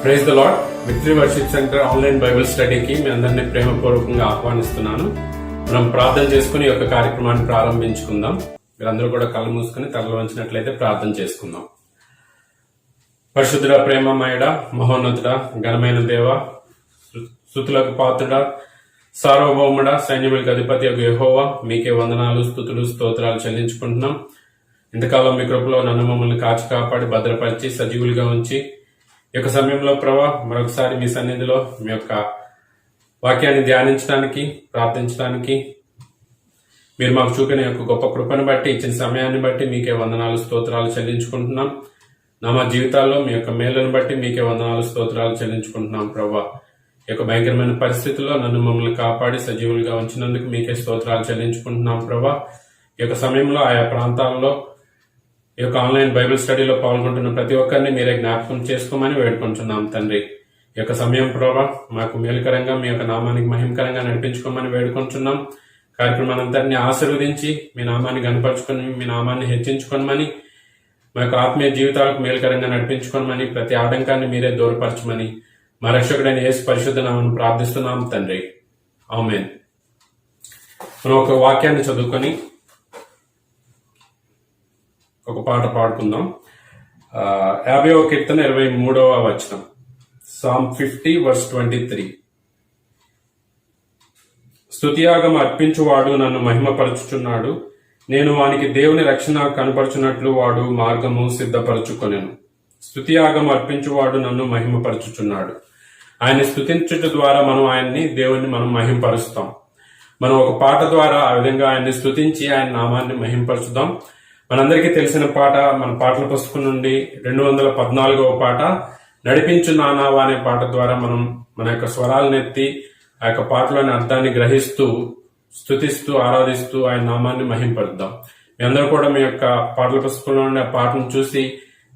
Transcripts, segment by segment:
Praise the Lord. Victory worship centre online Bible స్టడీకి మీ అందరినీ ప్రేమపూర్వకంగా ఆహ్వానిస్తున్నాను. మనం ప్రార్థన చేసుకుని ఈ యొక్క కార్యక్రమాన్ని ప్రారంభించుకుందాం. మీరందరూ కూడా కళ్ళు మూసుకుని తలలు వంచినట్లయితే ప్రార్థన చేసుకుందాం. పరిశుద్ధుడ, ప్రేమమయుడ, మహోన్నతుడ, ఘనమైన దేవ, స్తుతులకు పాత్రుడ, సార్వభౌముడ, సైన్యములకు అధిపతి యొక్క యెహోవా, మీకే వందనాలు, స్తుతులు, స్తోత్రాలు చెల్లించుకుంటున్నాం. ఇంతకాలం మీ కృపలో నన్ను మమ్మల్ని కాచి కాపాడి భద్రపరిచి సజీవులుగా ఉంచి ఈ యొక్క సమయంలో ప్రభా మరొకసారి మీ సన్నిధిలో మీ యొక్క వాక్యాన్ని ధ్యానించడానికి, ప్రార్థించడానికి మీరు మాకు చూపిన యొక్క గొప్ప కృపను బట్టి, ఇచ్చిన సమయాన్ని బట్టి మీకే వందనాలు, స్తోత్రాలు చెల్లించుకుంటున్నాం. మా జీవితాల్లో మీ యొక్క మేలును బట్టి మీకే వందనాలు, స్తోత్రాలు చెల్లించుకుంటున్నాం. ప్రభా ఈ యొక్క భయంకరమైన పరిస్థితుల్లో నన్ను మమ్మల్ని కాపాడి సజీవులుగా ఉంచినందుకు మీకే స్తోత్రాలు చెల్లించుకుంటున్నాం. ప్రభా ఈ యొక్క సమయంలో ఆయా ప్రాంతాల్లో ఈ యొక్క ఆన్లైన్ బైబిల్ స్టడీలో పాల్గొంటున్న ప్రతి ఒక్కరిని మీరే జ్ఞాపకం చేసుకోమని వేడుకుంటున్నాం తండ్రి. ఈ యొక్క సమయం ప్రభా మాకు మేలుకరంగా మీ యొక్క నామానికి మహిమకరంగా నడిపించుకోమని వేడుకుంటున్నాం. కార్యక్రమాన్ని అంతటిని ఆశీర్వదించి మీ నామాన్ని గనపరుచుకొని మీ నామాన్ని హెచ్చించుకోమని, మా యొక్క ఆత్మీయ జీవితాలకు మేలుకరంగా నడిపించుకోమని, ప్రతి ఆటంకాన్ని మీరే దూరపరచమని మా రక్షకుడైన యేసు పరిశుద్ధ నామమున ప్రార్థిస్తున్నాం తండ్రి. ఆమేన్. మనం ఒక వాక్యాన్ని చదువుకొని ఒక పాట పాడుకుందాం. 50వ కీర్తన 23వ వచనం, Psalm 50 verse 23. స్తుతియాగం అర్పించువాడు నన్ను మహిమపరచుచున్నాడు, నేను వానికి దేవుని రక్షణ కనపరచున్నట్లు వాడు మార్గము సిద్ధపరచుకొనెను. స్తుతియాగం అర్పించువాడు నన్ను మహిమపరచుచున్నాడు. ఆయన్ని స్తుతించుట ద్వారా మనం ఆయన్ని, దేవుణ్ణి మనం మహిమపరుస్తాం. మనం ఒక పాట ద్వారా ఆ విధంగా ఆయన్ని స్తుతించి ఆయన నామాన్ని మహిమపరచుదాం. మనందరికీ తెలిసిన పాట, మన పాటల పుస్తకం నుండి 214వ పాట, నడిపించు నానావా అనే పాట ద్వారా మనం మన యొక్క స్వరాలను ఎత్తి ఆ యొక్క పాటలోని అర్థాన్ని గ్రహిస్తూ, స్తుతిస్తూ, ఆరాధిస్తూ ఆయన నామాన్ని మహింపరుద్దాం. మీ అందరూ కూడా మీ యొక్క పాటల పుస్తకంలో ఉండే ఆ పాటను చూసి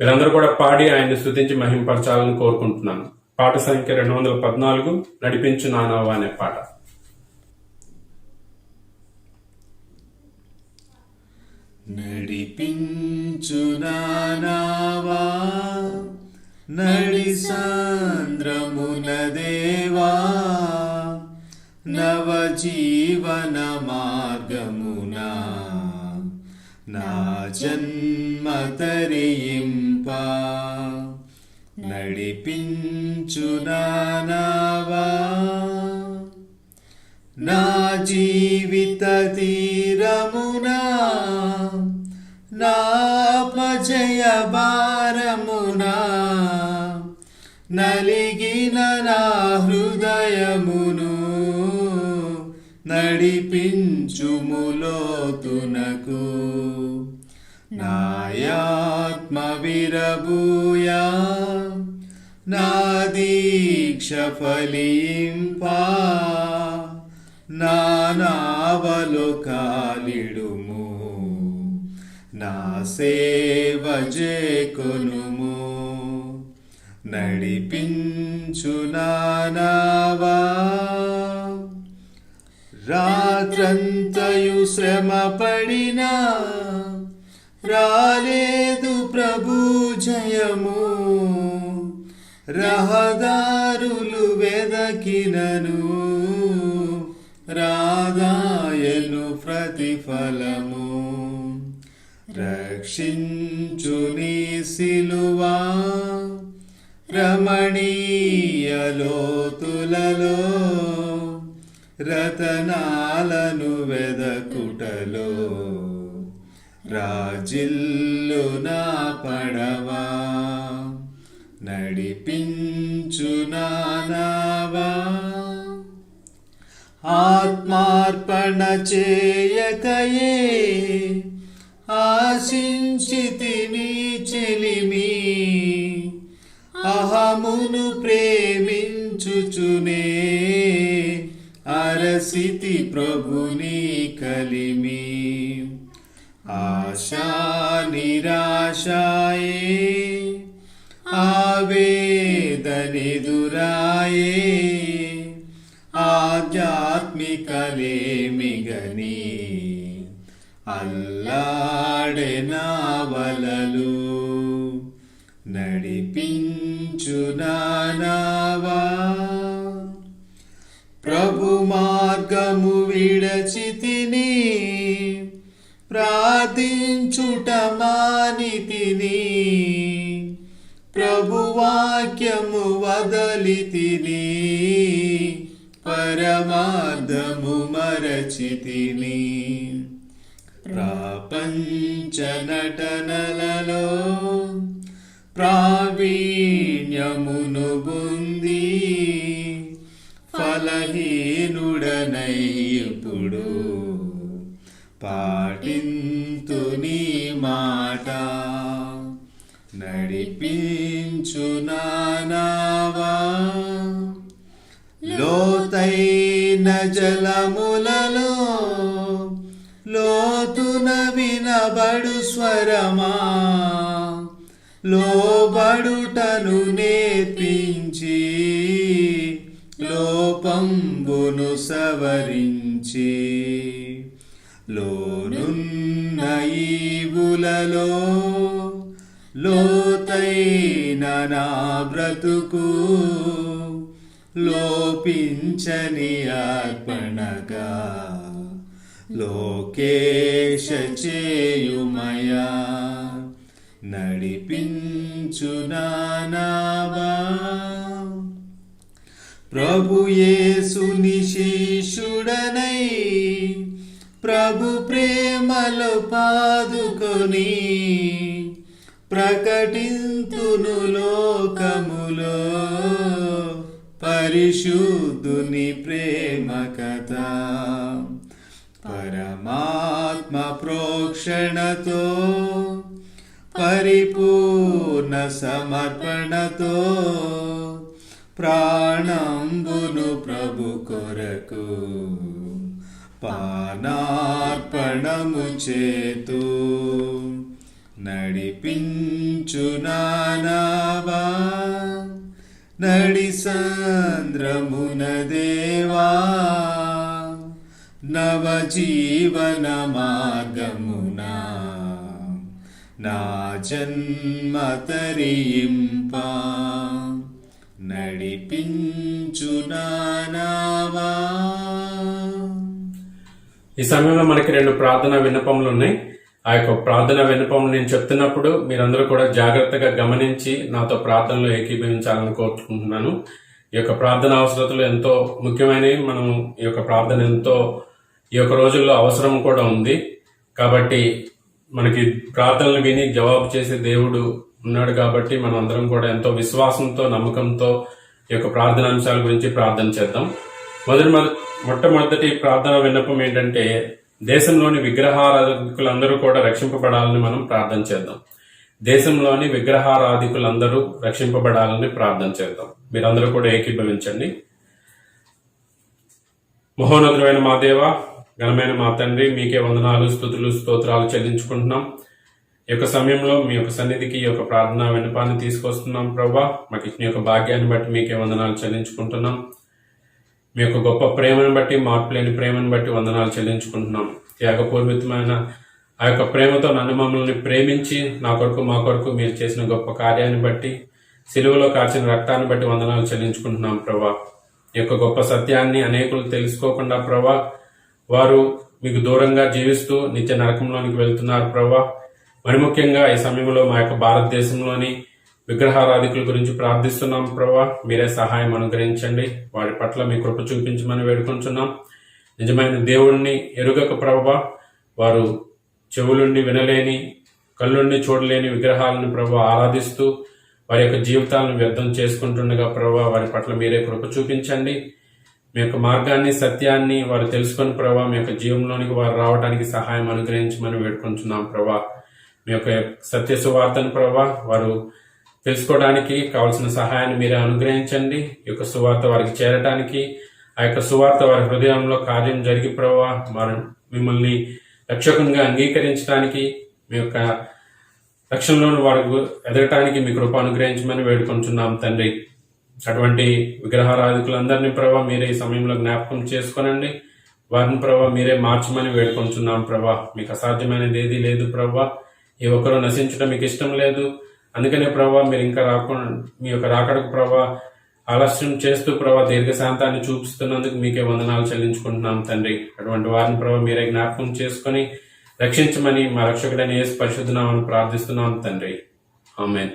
మీరందరూ కూడా పాడి ఆయన్ని స్తుతించి మహింపరచాలని కోరుకుంటున్నాను. పాట సంఖ్య 214, నడిపించు నానావా అనే పాట. నడిపించు నానావా నడి సాంద్రమున దేవా, నవ జీవన మార్గమునా నా జన్మ తరింప. నడిపించు నానావా నా జీవిత తీరమునా, నాపజయ భారమునా, నలిగిన నా హృదయమును నడిపించుములోతునకు. నాయాత్మ విరబూయా, నా దీక్ష ఫలింప, నా నావలో కాలిడుము, నా సేవ చేకొనుము. నడిపించు నానావా రాత్రంతయు శ్రమ పడినా రాలేదు ప్రభు జయము. రహదారులు వెదకినను రాదాయను ప్రతిఫలము. రక్షించు నీ సిలువా రమణీయ లోతులలో, రతనాలను వెదకుటలో రాజిల్లు నా పడవా. నడిపించు నానావా ఆత్మార్పణ చేయకయే ఆశించితిని చెలిమి. అహమును ప్రేమించుచునే అరసితి ప్రభుని కలిమి. ఆశా నిరాశాయే ఆవేదనెదురాయే, ఆధ్యాత్మికలేమిగని అల్లాడే నా వలలు. నడిపించు నానావా ప్రభు మార్గము విడచితిని ప్రార్థించుట మానితిని ప్రభు వాక్యము వదలితిని పరమార్థము మరచితిని ప్రపంచ నటనలలో ప్రావీణ్యమును బుంది ఫలహీనుడనై ఇప్పుడు పాటింతు నీ మాట నడిపించు నానావా లోతైన జలములలో లోతున వినబడు స్వరమా లోబడుటను నేర్పించి లోపంబును సవరించి లోనున్న ఈవులలో లోతైన నా బ్రతుకు లోపించని అర్పణగా లోకేశ చేయుమయా నడిపించు నానావా ప్రభు యేసుని శిష్యుడనై ప్రభు ప్రేమలో పాదుకొని ప్రకటింతును లోకములో పరిశుద్ధుని ప్రేమ కథ పరమాత్మ ప్రోక్షణతో పరిపూర్ణ సమర్పణతో ప్రాణంబును ప్రభు కొరకు పానార్పణము చేతు నడిపించు నానావా నడి సంద్రమున దేవా నవజీవన మార్గమునా నా జన్మ తరింపా నడిపించు నానావా. ఈ సమయంలో మనకి 2 ప్రార్థన విన్నపములు ఉన్నాయి. ఆ యొక్క ప్రార్థన విన్నపములు నేను చెప్తున్నప్పుడు మీరందరూ కూడా జాగ్రత్తగా గమనించి నాతో ప్రార్థనలో ఏకీభవించాలని కోరుకుంటున్నాను. ఈ యొక్క ప్రార్థన అవసరతలు ఎంతో ముఖ్యమైనవి. మనం ఈ యొక్క ప్రార్థన ఎంతో ఈ యొక్క రోజుల్లో అవసరం కూడా ఉంది. కాబట్టి మనకి ప్రార్థనలు విని జవాబు చేసే దేవుడు ఉన్నాడు. కాబట్టి మనం అందరం కూడా ఎంతో విశ్వాసంతో నమ్మకంతో ఈ యొక్క ప్రార్థనాంశాల గురించి ప్రార్థన చేద్దాం. మొట్టమొదటి ప్రార్థన విన్నపం ఏంటంటే దేశంలోని విగ్రహారాధికులందరూ కూడా రక్షింపబడాలని మనం ప్రార్థన చేద్దాం. దేశంలోని విగ్రహారాధికులందరూ రక్షింపబడాలని ప్రార్థన చేద్దాం. మీరందరూ కూడా ఏకీభవించండి. మహోన్నతుడైన మా దేవ, ఘనమైన మా తండ్రి, మీకే వందనాలు, స్తుతులు, స్తోత్రాలు చెల్లించుకుంటున్నాం. ఈ యొక్క సమయంలో మీ యొక్క సన్నిధికి ఈ యొక్క ప్రార్థనా విన్నపాన్ని తీసుకొస్తున్నాం. ప్రభా, మాకు ఇచ్చిన యొక్క భాగ్యాన్ని బట్టి మీకే వందనాలు చెల్లించుకుంటున్నాం. మీ యొక్క గొప్ప ప్రేమను బట్టి, మార్పులేని ప్రేమను బట్టి వందనాలు చెల్లించుకుంటున్నాం. త్యాగపూర్వితమైన ఆ యొక్క ప్రేమతో నన్ను మమ్మల్ని ప్రేమించి నా కొరకు మా కొరకు మీరు చేసిన గొప్ప కార్యాన్ని బట్టి, సిలువలో కార్చిన రక్తాన్ని బట్టి వందనాలు చెల్లించుకుంటున్నాం. ప్రభా, ఈ యొక్క గొప్ప సత్యాన్ని అనేకులు తెలుసుకోకుండా ప్రభా వారు మీకు దూరంగా జీవిస్తూ నిత్య నరకంలోనికి వెళ్తున్నారు. ప్రభా, మరి ముఖ్యంగా ఈ సమయంలో మా యొక్క భారతదేశంలోని విగ్రహారాధికుల గురించి ప్రార్థిస్తున్నాం. ప్రభా, మీరే సహాయం అనుగ్రహించండి. వారి పట్ల మీ కృప చూపించమని వేడుకుంటున్నాం. నిజమైన దేవుణ్ణి ఎరుగక ప్రభా వారు చెవులుండి వినలేని, కళ్ళుండి చూడలేని విగ్రహాలను ప్రభా ఆరాధిస్తూ వారి యొక్క జీవితాలను వ్యర్థం చేసుకుంటుండగా ప్రభా వారి పట్ల మీరే కృప చూపించండి. మీ యొక్క మార్గాన్ని, సత్యాన్ని వారు తెలుసుకొని ప్రభా మీ యొక్క జీవంలోనికి వారు రావడానికి సహాయం అనుగ్రహించమని వేడుకుంటున్నాం. ప్రభా, మీ యొక్క సత్య సువార్తను ప్రభా వారు తెలుసుకోవడానికి కావలసిన సహాయాన్ని మీరే అనుగ్రహించండి. ఈ యొక్క సువార్త వారికి చేరడానికి, ఆ యొక్క సువార్త వారి హృదయంలో కార్యం జరిగి ప్రభా వారు మిమ్మల్ని రక్షకునిగా అంగీకరించడానికి, మీ యొక్క రక్షణలోని వారికి ఎదగటానికి మీ కృప అనుగ్రహించమని వేడుకుంటున్నాం తండ్రి. అటువంటి విగ్రహారాధికులందరినీ ప్రభా మీరే ఈ సమయంలో జ్ఞాపకం చేసుకోనండి. వారిని ప్రభా మీరే మార్చమని వేడుకుంటున్నాం. ప్రభా, మీకు అసాధ్యమైనది ఏదీ లేదు. ప్రభా, ఈ ఒక్కరు నశించడం మీకు ఇష్టం లేదు. అందుకనే ప్రభా మీరు ఇంకా రాకుండా మీ యొక్క రాకడకు ప్రభా ఆలస్యం చేస్తూ ప్రభా దీర్ఘశాంతాన్ని చూపిస్తున్నందుకు మీకే వందనాలు చెల్లించుకుంటున్నాం తండ్రి. అటువంటి వారిని ప్రభా మీరే జ్ఞాపకం చేసుకుని రక్షించమని మా రక్షకుడైన యేసు పరిశుద్ధ నామమున ప్రార్థిస్తున్నాం తండ్రి. ఆమేన్.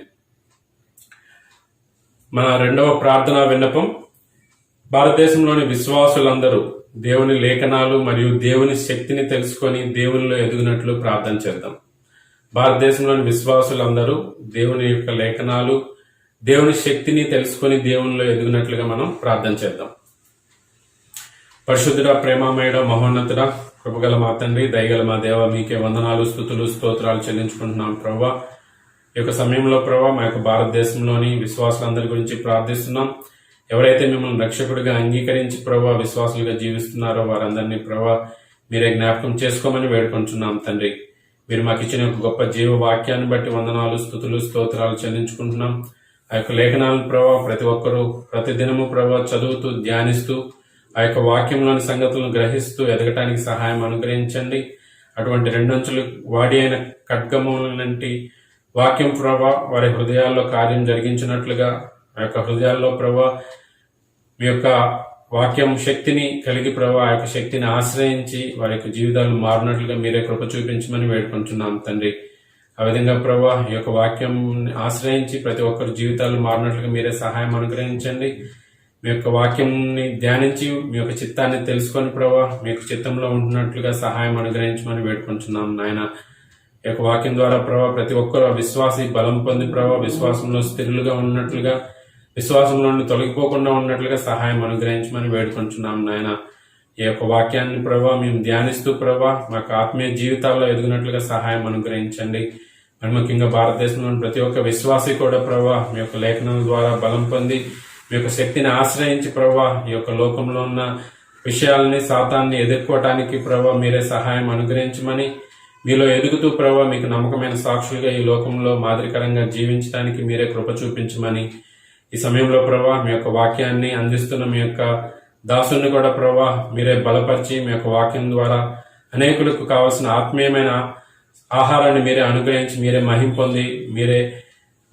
మన రెండవ ప్రార్థనా విన్నపం, భారతదేశంలోని విశ్వాసులందరూ దేవుని లేఖనాలు మరియు దేవుని శక్తిని తెలుసుకొని దేవునిలో ఎదుగునట్లు ప్రార్థన చేద్దాం. భారతదేశంలోని విశ్వాసులందరూ దేవుని యొక్క లేఖనాలు, దేవుని శక్తిని తెలుసుకొని దేవునిలో ఎదుగునట్లుగా మనం ప్రార్థన చేద్దాం. పరిశుద్ధుడ, ప్రేమమయుడ, మహోన్నతుడ, కృపగల మా తండ్రి, దయగల మా దేవ, మీకే వందనాలు, స్తుతులు, స్తోత్రాలు చెల్లించుకుంటున్నాం ప్రభా. ఈ యొక్క సమయంలో ప్రభా మా యొక్క భారతదేశంలోని విశ్వాసులందరి గురించి ప్రార్థిస్తున్నాం. ఎవరైతే మిమ్మల్ని రక్షకుడిగా అంగీకరించి ప్రభా విశ్వాసులుగా జీవిస్తున్నారో వారందరినీ ప్రభా మీరే జ్ఞాపకం చేసుకోమని వేడుకుంటున్నాం తండ్రి. మీరు మాకు ఇచ్చిన ఒక గొప్ప జీవ వాక్యాన్ని బట్టి వందనాలు, స్తుతులు, స్తోత్రాలు చెల్లించుకుంటున్నాం. ఆ యొక్క లేఖనాలను ప్రభా ప్రతి ఒక్కరూ ప్రతిదినము ప్రభా చదువుతూ ధ్యానిస్తూ ఆ యొక్క వాక్యంలోని సంగతులను గ్రహిస్తూ ఎదగటానికి సహాయం అనుగ్రహించండి. అటువంటి రెండంచులు వాడి అయిన ఖడ్గములంటి వాక్యం ప్రభా వారి హృదయాల్లో కార్యం జరిగించినట్లుగా ఆ యొక్క హృదయాల్లో ప్రభా మీ యొక్క వాక్యం శక్తిని కలిగి ప్రభా ఆ యొక్క శక్తిని ఆశ్రయించి వారి యొక్క జీవితాలు మారినట్లుగా మీరే కృప చూపించమని వేడుకుంటున్నాం తండ్రి. ఆ విధంగా ప్రభా ఈ యొక్క వాక్యం ఆశ్రయించి ప్రతి ఒక్కరి జీవితాలు మారినట్లుగా మీరే సహాయం అనుగ్రహించండి. మీ యొక్క వాక్యంని ధ్యానించి మీ యొక్క చిత్తాన్ని తెలుసుకొని ప్రభా మీ యొక్క చిత్తంలో ఉంటున్నట్లుగా సహాయం అనుగ్రహించమని వేడుకుంటున్నాం నాయన. ఈ యొక్క వాక్యం ద్వారా ప్రభా ప్రతి ఒక్కరు విశ్వాసి బలం పొంది ప్రభా విశ్వాసంలో స్థిరులుగా ఉన్నట్లుగా, విశ్వాసంలో తొలగిపోకుండా ఉన్నట్లుగా సహాయం అనుగ్రహించమని వేడుకుంటున్నాం నాయన. ఈ యొక్క వాక్యాన్ని ప్రభా మేము ధ్యానిస్తూ ప్రభా మాకు ఆత్మీయ జీవితాల్లో ఎదుగునట్లుగా సహాయం అనుగ్రహించండి. మరి ముఖ్యంగా భారతదేశంలోని ప్రతి ఒక్క విశ్వాసి కూడా ప్రభా మీ యొక్క లేఖనాల ద్వారా బలం పొంది మీ యొక్క శక్తిని ఆశ్రయించి ప్రభా ఈ యొక్క లోకంలో ఉన్న విషయాలని సాతాన్ని ఎదుర్కోవటానికి ప్రభా మీరే సహాయం అనుగ్రహించమని, మీలో ఎదుగుతూ ప్రభా మీకు నమ్మకమైన సాక్షులుగా ఈ లోకంలో మాదిరికరంగా జీవించడానికి మీరే కృప చూపించమని, ఈ సమయంలో ప్రభా మీ యొక్క వాక్యాన్ని అందిస్తున్న మీ యొక్క దాసుని కూడా ప్రభా మీరే బలపరిచి మీ యొక్క వాక్యం ద్వారా అనేకులకు కావాల్సిన ఆత్మీయమైన ఆహారాన్ని మీరే అనుగ్రహించి మీరే మహిం పొంది మీరే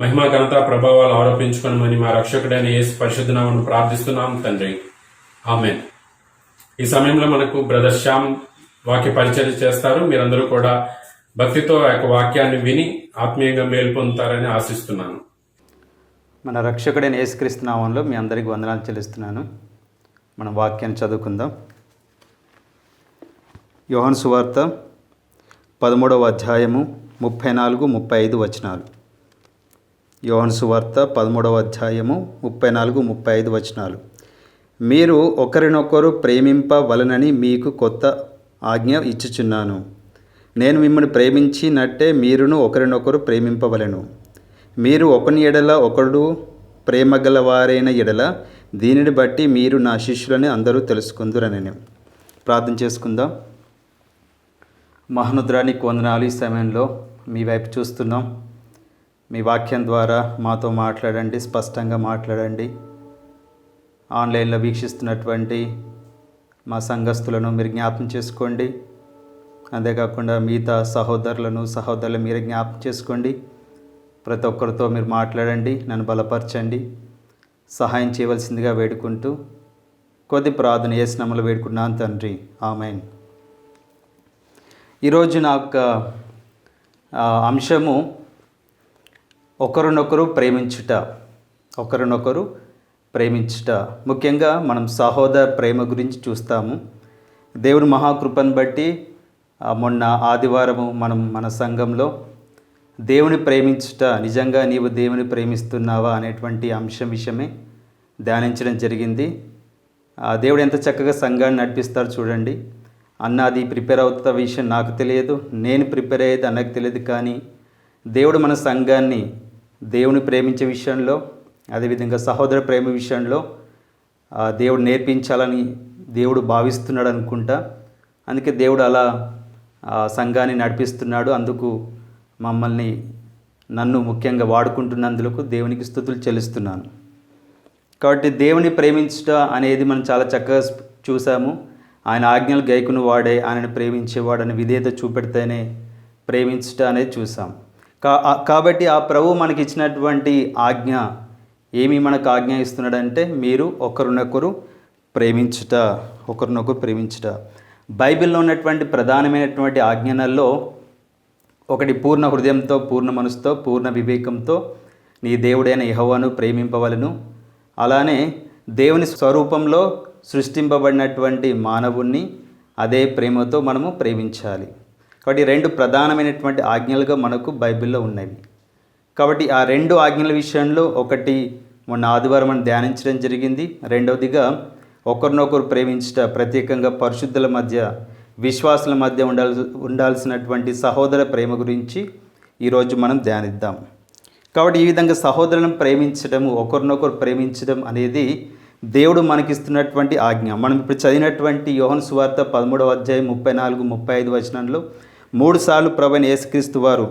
మహిమా ఘనత ప్రభావాలు ఆరోపించుకోనమని మా రక్షకుడైన యేసు పరిశుద్ధ నామమున ప్రార్థిస్తున్నాం తండ్రి. ఆమేన్. ఈ సమయంలో మనకు బ్రదర్ శ్యామ్ వాక్య పరిచయం చేస్తారు. మీరందరూ కూడా భక్తితో ఆ యొక్క వాక్యాన్ని విని ఆత్మీయంగా మేలు పొందుతారని ఆశిస్తున్నాను. మన రక్షకుడైన యేసుక్రీస్తు నామంలో మీ అందరికీ వందనాలు చెల్లిస్తున్నాను. మనం వాక్యాన్ని చదువుకుందాం. యోహాను సువార్త 13వ అధ్యాయము 34-35 వచనాలు. యోహాను సువార్త 13వ అధ్యాయము 34-35 వచనాలు. మీరు ఒకరినొకరు ప్రేమింపవలనని మీకు కొత్త ఆజ్ఞ ఇచ్చుచున్నాను. నేను మిమ్మల్ని ప్రేమించినట్టే మీరును ఒకరినొకరు ప్రేమింపవలెను. మీరు ఒకని ఎడల ఒకడు ప్రేమగలవారైన ఎడల దీనిని బట్టి మీరు నా శిష్యులని అందరూ తెలుసుకుందురని. ప్రార్థన చేసుకుందాం. మహోన్నతుడానికి వందనాలు. ఈ సమయంలో మీ వైపు చూస్తున్నాం. మీ వాక్యం ద్వారా మాతో మాట్లాడండి, స్పష్టంగా మాట్లాడండి. ఆన్లైన్లో వీక్షిస్తున్నటువంటి మా సంఘస్థులను మీరు జ్ఞాపకం చేసుకోండి. అంతేకాకుండా మిగతా సహోదరులను మీరే జ్ఞాపకం చేసుకోండి. ప్రతి ఒక్కరితో మీరు మాట్లాడండి, నన్ను బలపరచండి, సహాయం చేయవలసిందిగా వేడుకుంటూ కొద్ది ప్రార్థన యేసు నామములో వేడుకున్నాను తండ్రి. ఆమేన్. ఈరోజు నా యొక్క అంశము ఒకరినొకరు ప్రేమించుట. ముఖ్యంగా మనం సహోదర ప్రేమ గురించి చూస్తాము. దేవుని మహాకృపను బట్టి మొన్న ఆదివారము మనం మన సంఘంలో దేవుని ప్రేమించుట, నిజంగా నీవు దేవుని ప్రేమిస్తున్నావా అనేటువంటి విషయమే ధ్యానించడం జరిగింది. దేవుడు ఎంత చక్కగా సంఘాన్ని నడిపిస్తారో చూడండి. అది ప్రిపేర్ అవుతున్న విషయం నాకు తెలియదు, నేను ప్రిపేర్ అయ్యేది అన్నకు తెలియదు. కానీ దేవుడు మన సంఘాన్ని దేవుని ప్రేమించే విషయంలో, అదేవిధంగా సహోదర ప్రేమ విషయంలో దేవుడు నేర్పించాలని దేవుడు భావిస్తున్నాడు అనుకుంటా. అందుకే దేవుడు అలా సంఘాన్ని నడిపిస్తున్నాడు. అందుకు నన్ను ముఖ్యంగా వాడుకుంటున్నందుకు దేవునికి స్తుతులు చెల్లిస్తున్నాను. కాబట్టి దేవుని ప్రేమించుట అనేది మనం చాలా చక్కగా చూసాము. ఆయన ఆజ్ఞలు గైకుని వాడే ఆయనను ప్రేమించేవాడని విధేయత చూపెడితేనే ప్రేమించుట అనేది చూసాం. కాబట్టి ఆ ప్రభు మనకి ఇచ్చినటువంటి ఆజ్ఞ ఏమి మనకు ఆజ్ఞ ఇస్తున్నాడంటే మీరు ఒకరినొకరు ప్రేమించుట, ఒకరినొకరు ప్రేమించుట. బైబిల్లో ఉన్నటువంటి ప్రధానమైనటువంటి ఆజ్ఞలలో ఒకటి పూర్ణ హృదయంతో, పూర్ణ మనసుతో, పూర్ణ వివేకంతో నీ దేవుడైన యెహోవాను ప్రేమింపవలను. అలానే దేవుని స్వరూపంలో సృష్టింపబడినటువంటి మానవుణ్ణి అదే ప్రేమతో మనము ప్రేమించాలి. కాబట్టి 2 ప్రధానమైనటువంటి ఆజ్ఞలుగా మనకు బైబిల్లో ఉన్నవి. కాబట్టి ఆ 2 ఆజ్ఞల విషయంలో ఒకటి మొన్న ఆదివారం మనం ధ్యానించడం జరిగింది. రెండవదిగా ఒకరినొకరు ప్రేమించుట, ప్రత్యేకంగా పరిశుద్ధుల మధ్య, విశ్వాసుల మధ్య ఉండాల్సినటువంటి సహోదర ప్రేమ గురించి ఈరోజు మనం ధ్యానిద్దాం. కాబట్టి ఈ విధంగా సహోదరులను ప్రేమించడం, ఒకరినొకరు ప్రేమించడం అనేది దేవుడు మనకిస్తున్నటువంటి ఆజ్ఞ. మనం ఇప్పుడు చదివినటువంటి యోహాను సువార్త 13వ అధ్యాయం 34-35 వచనంలో 3 సార్లు ప్రభువైన యేసుక్రీస్తు వారు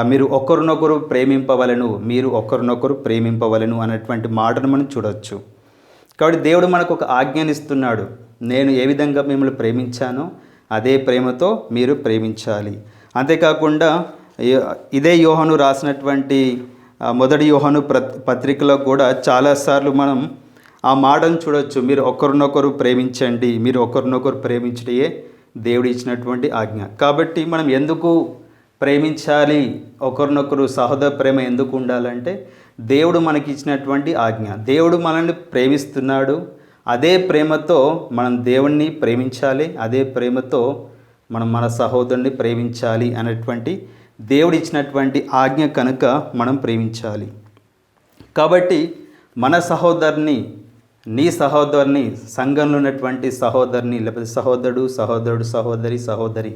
మీరు ఒకరినొకరు ప్రేమింపవలను, మీరు ఒకరినొకరు ప్రేమింపవలను అన్నటువంటి మాటను మనం చూడవచ్చు. కాబట్టి దేవుడు మనకు ఒక ఆజ్ఞని ఇస్తున్నాడు. నేను ఏ విధంగా మిమ్మల్ని ప్రేమించానో అదే ప్రేమతో మీరు ప్రేమించాలి. అంతేకాకుండా ఇదే యోహాను రాసినటువంటి మొదటి యోహాను పత్రికలో కూడా చాలాసార్లు మనం ఆ మాటను చూడవచ్చు. మీరు ఒకరినొకరు ప్రేమించండి, మీరు ఒకరినొకరు ప్రేమించడయే దేవుడు ఇచ్చినటువంటి ఆజ్ఞ. కాబట్టి మనం ఎందుకు ప్రేమించాలి, ఒకరినొకరు సహోదర ప్రేమ ఎందుకు ఉండాలంటే దేవుడు మనకి ఇచ్చినటువంటి ఆజ్ఞ. దేవుడు మనల్ని ప్రేమిస్తున్నాడు, అదే ప్రేమతో మనం దేవుణ్ణి ప్రేమించాలి, అదే ప్రేమతో మనం మన సహోదరుని ప్రేమించాలి అనేటువంటి దేవుడు ఇచ్చినటువంటి ఆజ్ఞ కనుక మనం ప్రేమించాలి. కాబట్టి మన సహోదరుని, నీ సహోదరుని, సంఘంలో ఉన్నటువంటి సహోదరుని, లేకపోతే సహోదరుడు సహోదరి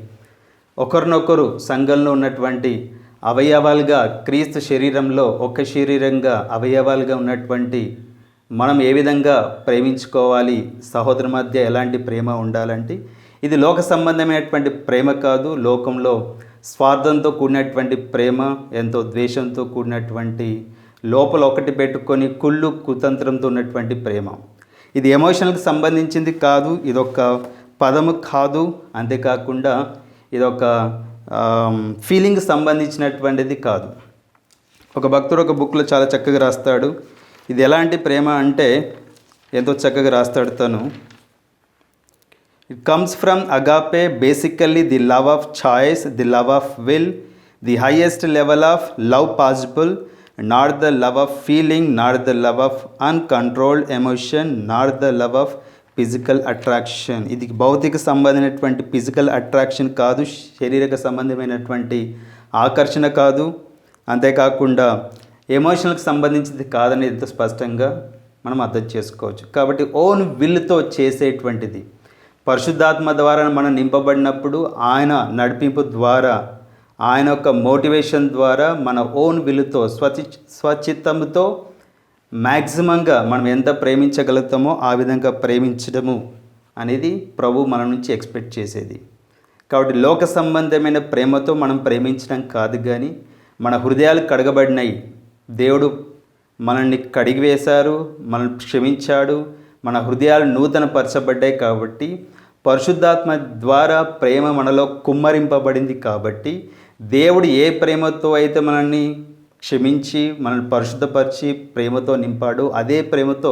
ఒకరినొకరు సంఘంలో ఉన్నటువంటి అవయవాలుగా, క్రీస్తు శరీరంలో ఒక శరీరంగా అవయవాలుగా ఉన్నటువంటి మనం ఏ విధంగా ప్రేమించుకోవాలి, సహోదరు మధ్య ఎలాంటి ప్రేమ ఉండాలంటే ఇది లోక సంబంధమైనటువంటి ప్రేమ కాదు. లోకంలో స్వార్థంతో కూడినటువంటి ప్రేమ, ఎంతో ద్వేషంతో కూడినటువంటి, లోపల ఒకటి పెట్టుకొని కుళ్ళు కుతంత్రంతో ఉన్నటువంటి ప్రేమ. ఇది ఎమోషనల్కి సంబంధించింది కాదు, ఇదొక పదము కాదు. అంతేకాకుండా ఇదొక ఫీలింగ్ సంబంధించినటువంటిది కాదు. ఒక భక్తుడు ఒక బుక్లో చాలా చక్కగా రాస్తాడు. ఇది ఎలాంటి ప్రేమ అంటే ఎంతో చక్కగా రాస్తాడు తను. It comes from agape, basically the love of choice, the love of will, the highest level of love possible, not the love of feeling, not the love of uncontrolled emotion, not the love of physical attraction. ఇది భౌతిక సంబంధమైనటువంటి physical attraction కాదు, శారీరక సంబంధమైనటువంటి ఆకర్షణ కాదు. అంతేకాకుండా ఎమోషనల్కి సంబంధించింది కాదని ఎంతో స్పష్టంగా మనం అర్థం చేసుకోవచ్చు. కాబట్టి ఓన్ విల్తో చేసేటువంటిది, పరిశుద్ధాత్మ ద్వారా మనం నింపబడినప్పుడు ఆయన నడిపింపు ద్వారా, ఆయన యొక్క మోటివేషన్ ద్వారా మన ఓన్ విల్తో, స్వచిత్తంతో మ్యాక్సిమంగా మనం ఎంత ప్రేమించగలుగుతామో ఆ విధంగా ప్రేమించడము అనేది ప్రభు మన నుంచి ఎక్స్పెక్ట్ చేసేది. కాబట్టి లోక సంబంధమైన ప్రేమతో మనం ప్రేమించడం కాదు, కానీ మన హృదయాలు కడగబడినాయి, దేవుడు మనల్ని కడిగివేశారు, మనల్ని క్షమించాడు, మన హృదయాలు నూతనపరచబడ్డాయి. కాబట్టి పరిశుద్ధాత్మ ద్వారా ప్రేమ మనలో కుమ్మరింపబడింది. కాబట్టి దేవుడు ఏ ప్రేమతో అయితే మనల్ని క్షమించి మనల్ని పరిశుద్ధపరిచి ప్రేమతో నింపాడు, అదే ప్రేమతో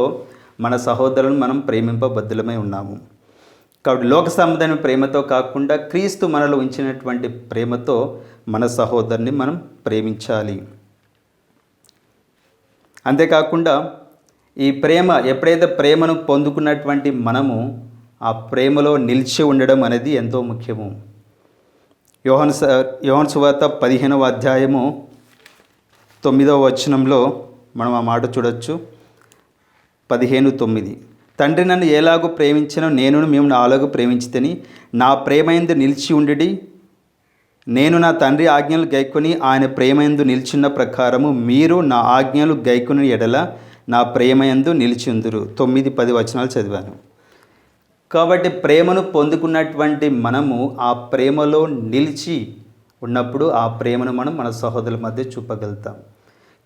మన సహోదరులను మనం ప్రేమింపబద్ధులమై ఉన్నాము. కాబట్టి లోక సంబంధమైన ప్రేమతో కాకుండా క్రీస్తు మనలో ఉంచినటువంటి ప్రేమతో మన సహోదరుని మనం ప్రేమించాలి. అంతేకాకుండా ఈ ప్రేమ, ఎప్పుడైతే ప్రేమను పొందుకున్నటువంటి మనము ఆ ప్రేమలో నిలిచి ఉండడం అనేది ఎంతో ముఖ్యము. యోహాను సువార్త 15వ అధ్యాయము 9వ వచనంలో మనం ఆ మాట చూడొచ్చు. 15:9 తండ్రి నన్ను ఎలాగో ప్రేమించినో నేను మిమ్మల్ని అలాగూ ప్రేమించితిని, నా ప్రేమయందు నిలిచి ఉండి నేను నా తండ్రి ఆజ్ఞలు గైకొని ఆయన ప్రేమయందు నిలిచిన్న ప్రకారము మీరు నా ఆజ్ఞలు గైకొని ఎడల నా ప్రేమయందు నిలిచిందురు. 9-10 వచనాలు చదివాను. కాబట్టి ప్రేమను పొందుకున్నటువంటి మనము ఆ ప్రేమలో నిలిచి ఉన్నప్పుడు ఆ ప్రేమను మనం మన సహోదరుల మధ్య చూపగలుగుతాం.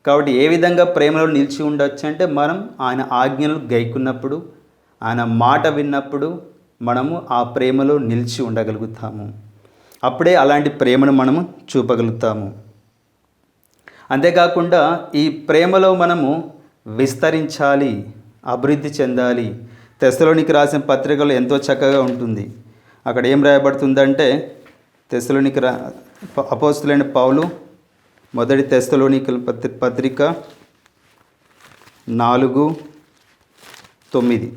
కాబట్టి ఏ విధంగా ప్రేమలో నిలిచి ఉండొచ్చు అంటే మనం ఆయన ఆజ్ఞలు గైకున్నప్పుడు, ఆయన మాట విన్నప్పుడు మనము ఆ ప్రేమలో నిలిచి ఉండగలుగుతాము. అప్పుడే అలాంటి ప్రేమను మనము చూపగలుగుతాము. అంతేకాకుండా ఈ ప్రేమలో మనము విస్తరించాలి, అభివృద్ధి చెందాలి. తెస్సలోనికి రాసిన పత్రికలో ఎంతో చక్కగా ఉంటుంది. అక్కడ ఏం రాయబడుతుందంటే తెస్సలోనికి అపోస్తులైన పౌలు మొదటి తెస్సలోనికల పత్రిక 4:9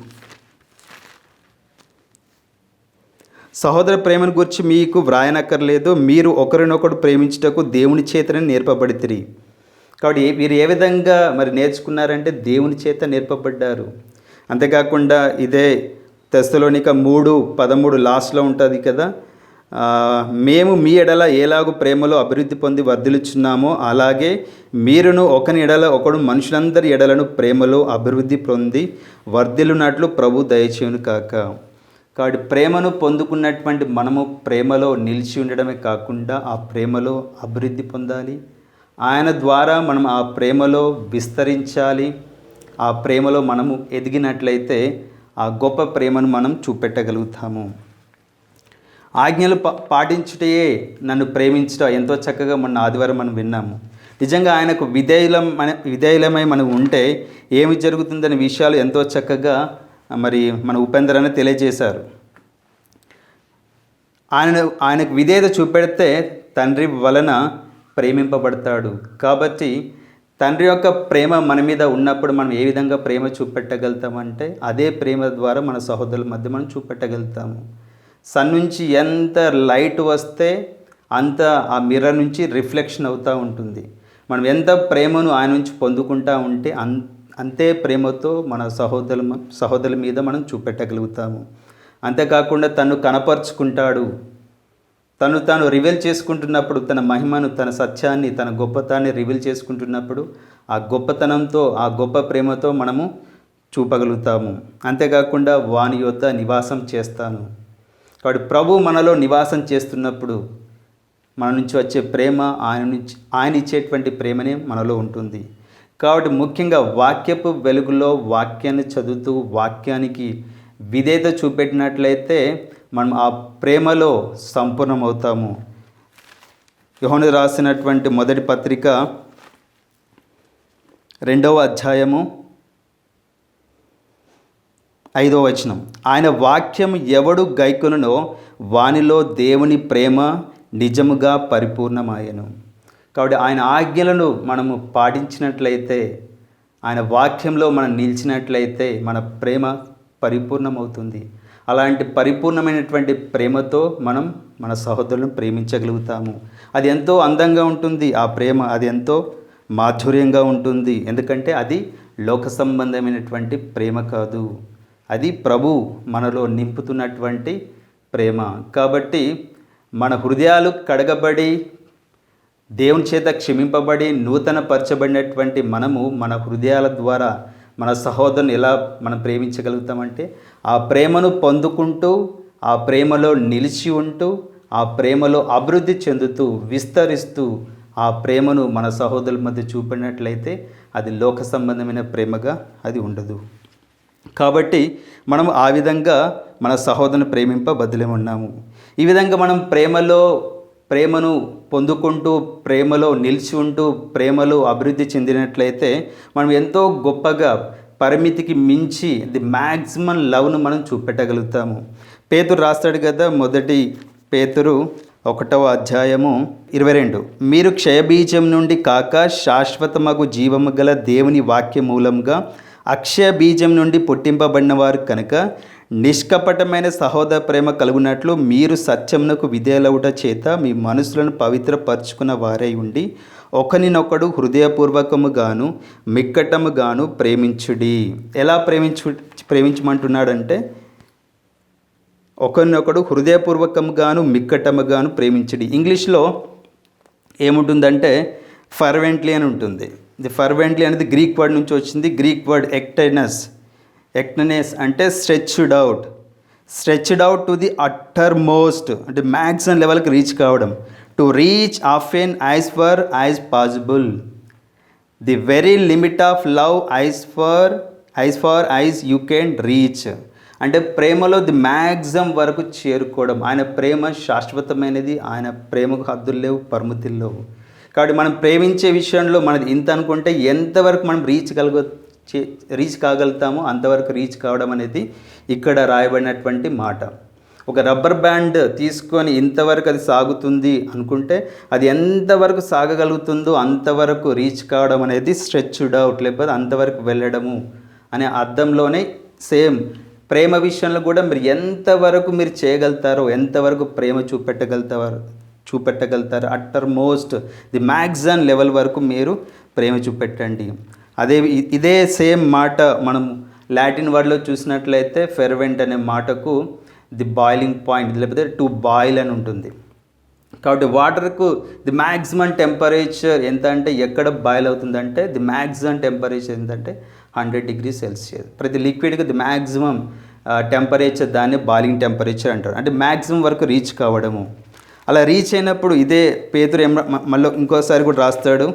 సహోదర ప్రేమను గురించి మీకు వ్రాయనక్కర్లేదు, మీరు ఒకరినొకరు ప్రేమించుటకు దేవుని చేతనే నేర్పబడితిరి. కాబట్టి వీరు ఏ విధంగా మరి నేర్చుకున్నారంటే దేవుని చేత నేర్పబడ్డారు. అంతేకాకుండా ఇదే తెస్సలోనిక 3:13 లాస్ట్లో ఉంటుంది కదా, మేము మీ ఎడల ఎలాగూ ప్రేమలో అభివృద్ధి పొంది వర్ధిల్లుచున్నామో అలాగే మీరును ఒకని ఎడల ఒకడు మనుషులందరి ఎడలను ప్రేమలో అభివృద్ధి పొంది వర్ధిల్లునట్లు ప్రభు దయచేయును కాక. కాబట్టి ప్రేమను పొందుకున్నటువంటి మనము ప్రేమలో నిలిచి ఉండడమే కాకుండా ఆ ప్రేమలో అభివృద్ధి పొందాలి. ఆయన ద్వారా మనం ఆ ప్రేమలో విస్తరించాలి. ఆ ప్రేమలో మనము ఎదిగినట్లయితే ఆ గొప్ప ప్రేమను మనం చూపెట్టగలుగుతాము. ఆజ్ఞలు పాటించుటయే నన్ను ప్రేమించుట ఎంతో చక్కగా మొన్న ఆదివారం మనం విన్నాము. నిజంగా ఆయనకు విధేయులమై మనం ఉంటే ఏమి జరుగుతుందనే విషయాలు ఎంతో చక్కగా మరి మన ఉపేంద్ర అని తెలియజేశారు. ఆయనకు విధేయత చూపెడితే తండ్రి వలన ప్రేమింపబడతాడు. కాబట్టి తండ్రి యొక్క ప్రేమ మన మీద ఉన్నప్పుడు మనం ఏ విధంగా ప్రేమ చూపెట్టగలుగుతామంటే అదే ప్రేమ ద్వారా మన సహోదరుల మధ్య మనం చూపెట్టగలుగుతాము. సన్ నుంచి ఎంత లైట్ వస్తే అంత ఆ మిర్రర్ నుంచి రిఫ్లెక్షన్ అవుతూ ఉంటుంది. మనం ఎంత ప్రేమను ఆయన నుంచి పొందుకుంటూ ఉంటే అంతే ప్రేమతో మన సహోదరుల మీద మనం చూపెట్టగలుగుతాము. అంతేకాకుండా తను కనపరుచుకుంటాడు. తాను రివీల్ చేసుకుంటున్నప్పుడు తన మహిమను, తన సత్యాన్ని, తన గొప్పతనాన్ని రివీల్ చేసుకుంటున్నప్పుడు ఆ గొప్పతనంతో, ఆ గొప్ప ప్రేమతో మనము చూపగలుగుతాము. అంతేకాకుండా వాని యొద్ద నివాసం చేస్తాను. కాబట్టి ప్రభు మనలో నివాసం చేస్తున్నప్పుడు మన నుంచి వచ్చే ప్రేమ ఆయన ఇచ్చేటువంటి ప్రేమనే మనలో ఉంటుంది. కాబట్టి ముఖ్యంగా వాక్యపు వెలుగులో వాక్యాన్ని చదువుతూ వాక్యానికి విధేయత చూపెట్టినట్లయితే మనం ఆ ప్రేమలో సంపూర్ణమవుతాము. యోహాను రాసినటువంటి మొదటి పత్రిక 2వ అధ్యాయము 5వ వచనం, ఆయన వాక్యం ఎవడు గైకొనునో వానిలో దేవుని ప్రేమ నిజముగా పరిపూర్ణమాయను. కాబట్టి ఆయన ఆజ్ఞలను మనము పాటించినట్లయితే, ఆయన వాక్యంలో మనం నిలిచినట్లయితే మన ప్రేమ పరిపూర్ణమవుతుంది. అలాంటి పరిపూర్ణమైనటువంటి ప్రేమతో మనం మన సహోదరులను ప్రేమించగలుగుతాము. అది ఎంతో అందంగా ఉంటుంది. ఆ ప్రేమ అది ఎంతో మాధుర్యంగా ఉంటుంది. ఎందుకంటే అది లోక సంబంధమైనటువంటి ప్రేమ కాదు, అది ప్రభు మనలో నింపుతున్నటువంటి ప్రేమ. కాబట్టి మన హృదయాలు కడగబడి దేవుని చేత క్షమింపబడి నూతన పరచబడినటువంటి మనము మన హృదయాల ద్వారా మన సహోదరుని ఎలా మనం ప్రేమించగలుగుతామంటే ఆ ప్రేమను పొందుకుంటూ, ఆ ప్రేమలో నిలిచి ఉంటూ, ఆ ప్రేమలో అభివృద్ధి చెందుతూ విస్తరిస్తూ ఆ ప్రేమను మన సహోదరుల మధ్య చూపినట్లయితే అది లోక సంబంధమైన ప్రేమగా అది ఉండదు. కాబట్టి మనం ఆ విధంగా మన సహోదరుని ప్రేమింపబద్దులే ఉన్నాము. ఈ విధంగా మనం ప్రేమను పొందుకుంటూ, ప్రేమలో నిలిచి ఉంటూ, ప్రేమలో అభివృద్ధి చెందినట్లయితే మనం ఎంతో గొప్పగా పరిమితికి మించి ది మ్యాక్సిమం లవ్ను మనం చూపెట్టగలుగుతాము. పేతురు రాస్తాడు కదా, మొదటి పేతురు 1వ అధ్యాయము 22, మీరు క్షయబీజం నుండి కాక శాశ్వతమగు జీవము గల దేవుని వాక్య మూలంగా అక్షయ బీజం నుండి పుట్టింపబడిన వారు కనుక నిష్కపటమైన సహోదర ప్రేమ కలుగునట్లు మీరు సత్యమునకు విధేయులవుట చేత మీ మనసులను పవిత్రపరచుకున్న వారై ఉండి ఒకరినొకడు హృదయపూర్వకముగాను మిక్కటముగాను ప్రేమించుడి. ఎలా ప్రేమించమంటున్నాడంటే ఒకరినొకడు హృదయపూర్వకముగాను మిక్కటముగాను ప్రేమించుడి. ఇంగ్లీష్లో ఏముంటుందంటే ఫర్వెంట్లీ అని ఉంటుంది. ది ఫర్వెంట్లీ అనేది గ్రీక్ వర్డ్ నుంచి వచ్చింది. గ్రీక్ వర్డ్ ఎక్టెనస్ అంటే stretched out to the uttermost, అంటే మ్యాక్సిమం లెవెల్కి రీచ్ కావడం. To reach often as far as possible, the very limit of love as far as you can reach. అంటే ప్రేమలో ది మ్యాక్సిమం వరకు చేరుకోవడం. ఆయన ప్రేమ శాశ్వతమైనది, ఆయన ప్రేమకు హద్దులు లేవు, పరిమితులు లేవు. కాబట్టి మనం ప్రేమించే విషయంలో మనది ఇంత అనుకుంటే ఎంతవరకు మనం రీచ్ కాగలుగుతామో అంతవరకు రీచ్ కావడం అనేది ఇక్కడ రాయబడినటువంటి మాట. ఒక రబ్బర్ బ్యాండ్ తీసుకొని ఇంతవరకు అది సాగుతుంది అనుకుంటే అది ఎంతవరకు సాగగలుగుతుందో అంతవరకు రీచ్ కావడం అనేది స్ట్రెచ్డ్ అవుట్, లేకపోతే అంతవరకు వెళ్ళడము అనే అర్థంలోనే సేమ్ ప్రేమ విషయంలో కూడా మీరు ఎంతవరకు మీరు చేయగలుగుతారో, ఎంతవరకు ప్రేమ చూపెట్టగలుగుతారు uttermost the maximum level వరకు మీరు ప్రేమ చూపెట్టండి. ఇదే సేమ్ మాట మనం లాటిన్ వర్డ్లో చూసినట్లయితే ఫెర్వెంట్ అనే మాటకు ది బాయిలింగ్ పాయింట్, లేకపోతే టు బాయిల్ అని ఉంటుంది. కాబట్టి వాటర్కు ది మ్యాక్సిమం టెంపరేచర్ ఎంత అంటే ఎక్కడ బాయిల్ అవుతుందంటే ది మ్యాక్సిమం టెంపరేచర్ ఎంతంటే 100 degrees Celsius. ప్రతి లిక్విడ్కి ది మ్యాక్సిమం టెంపరేచర్ దాన్ని బాయిలింగ్ టెంపరేచర్ అంటారు. అంటే మ్యాక్సిమం వరకు రీచ్ కావడము. అలా రీచ్ అయినప్పుడు ఇదే పేతురు మళ్ళీ ఇంకోసారి కూడా రాస్తాడు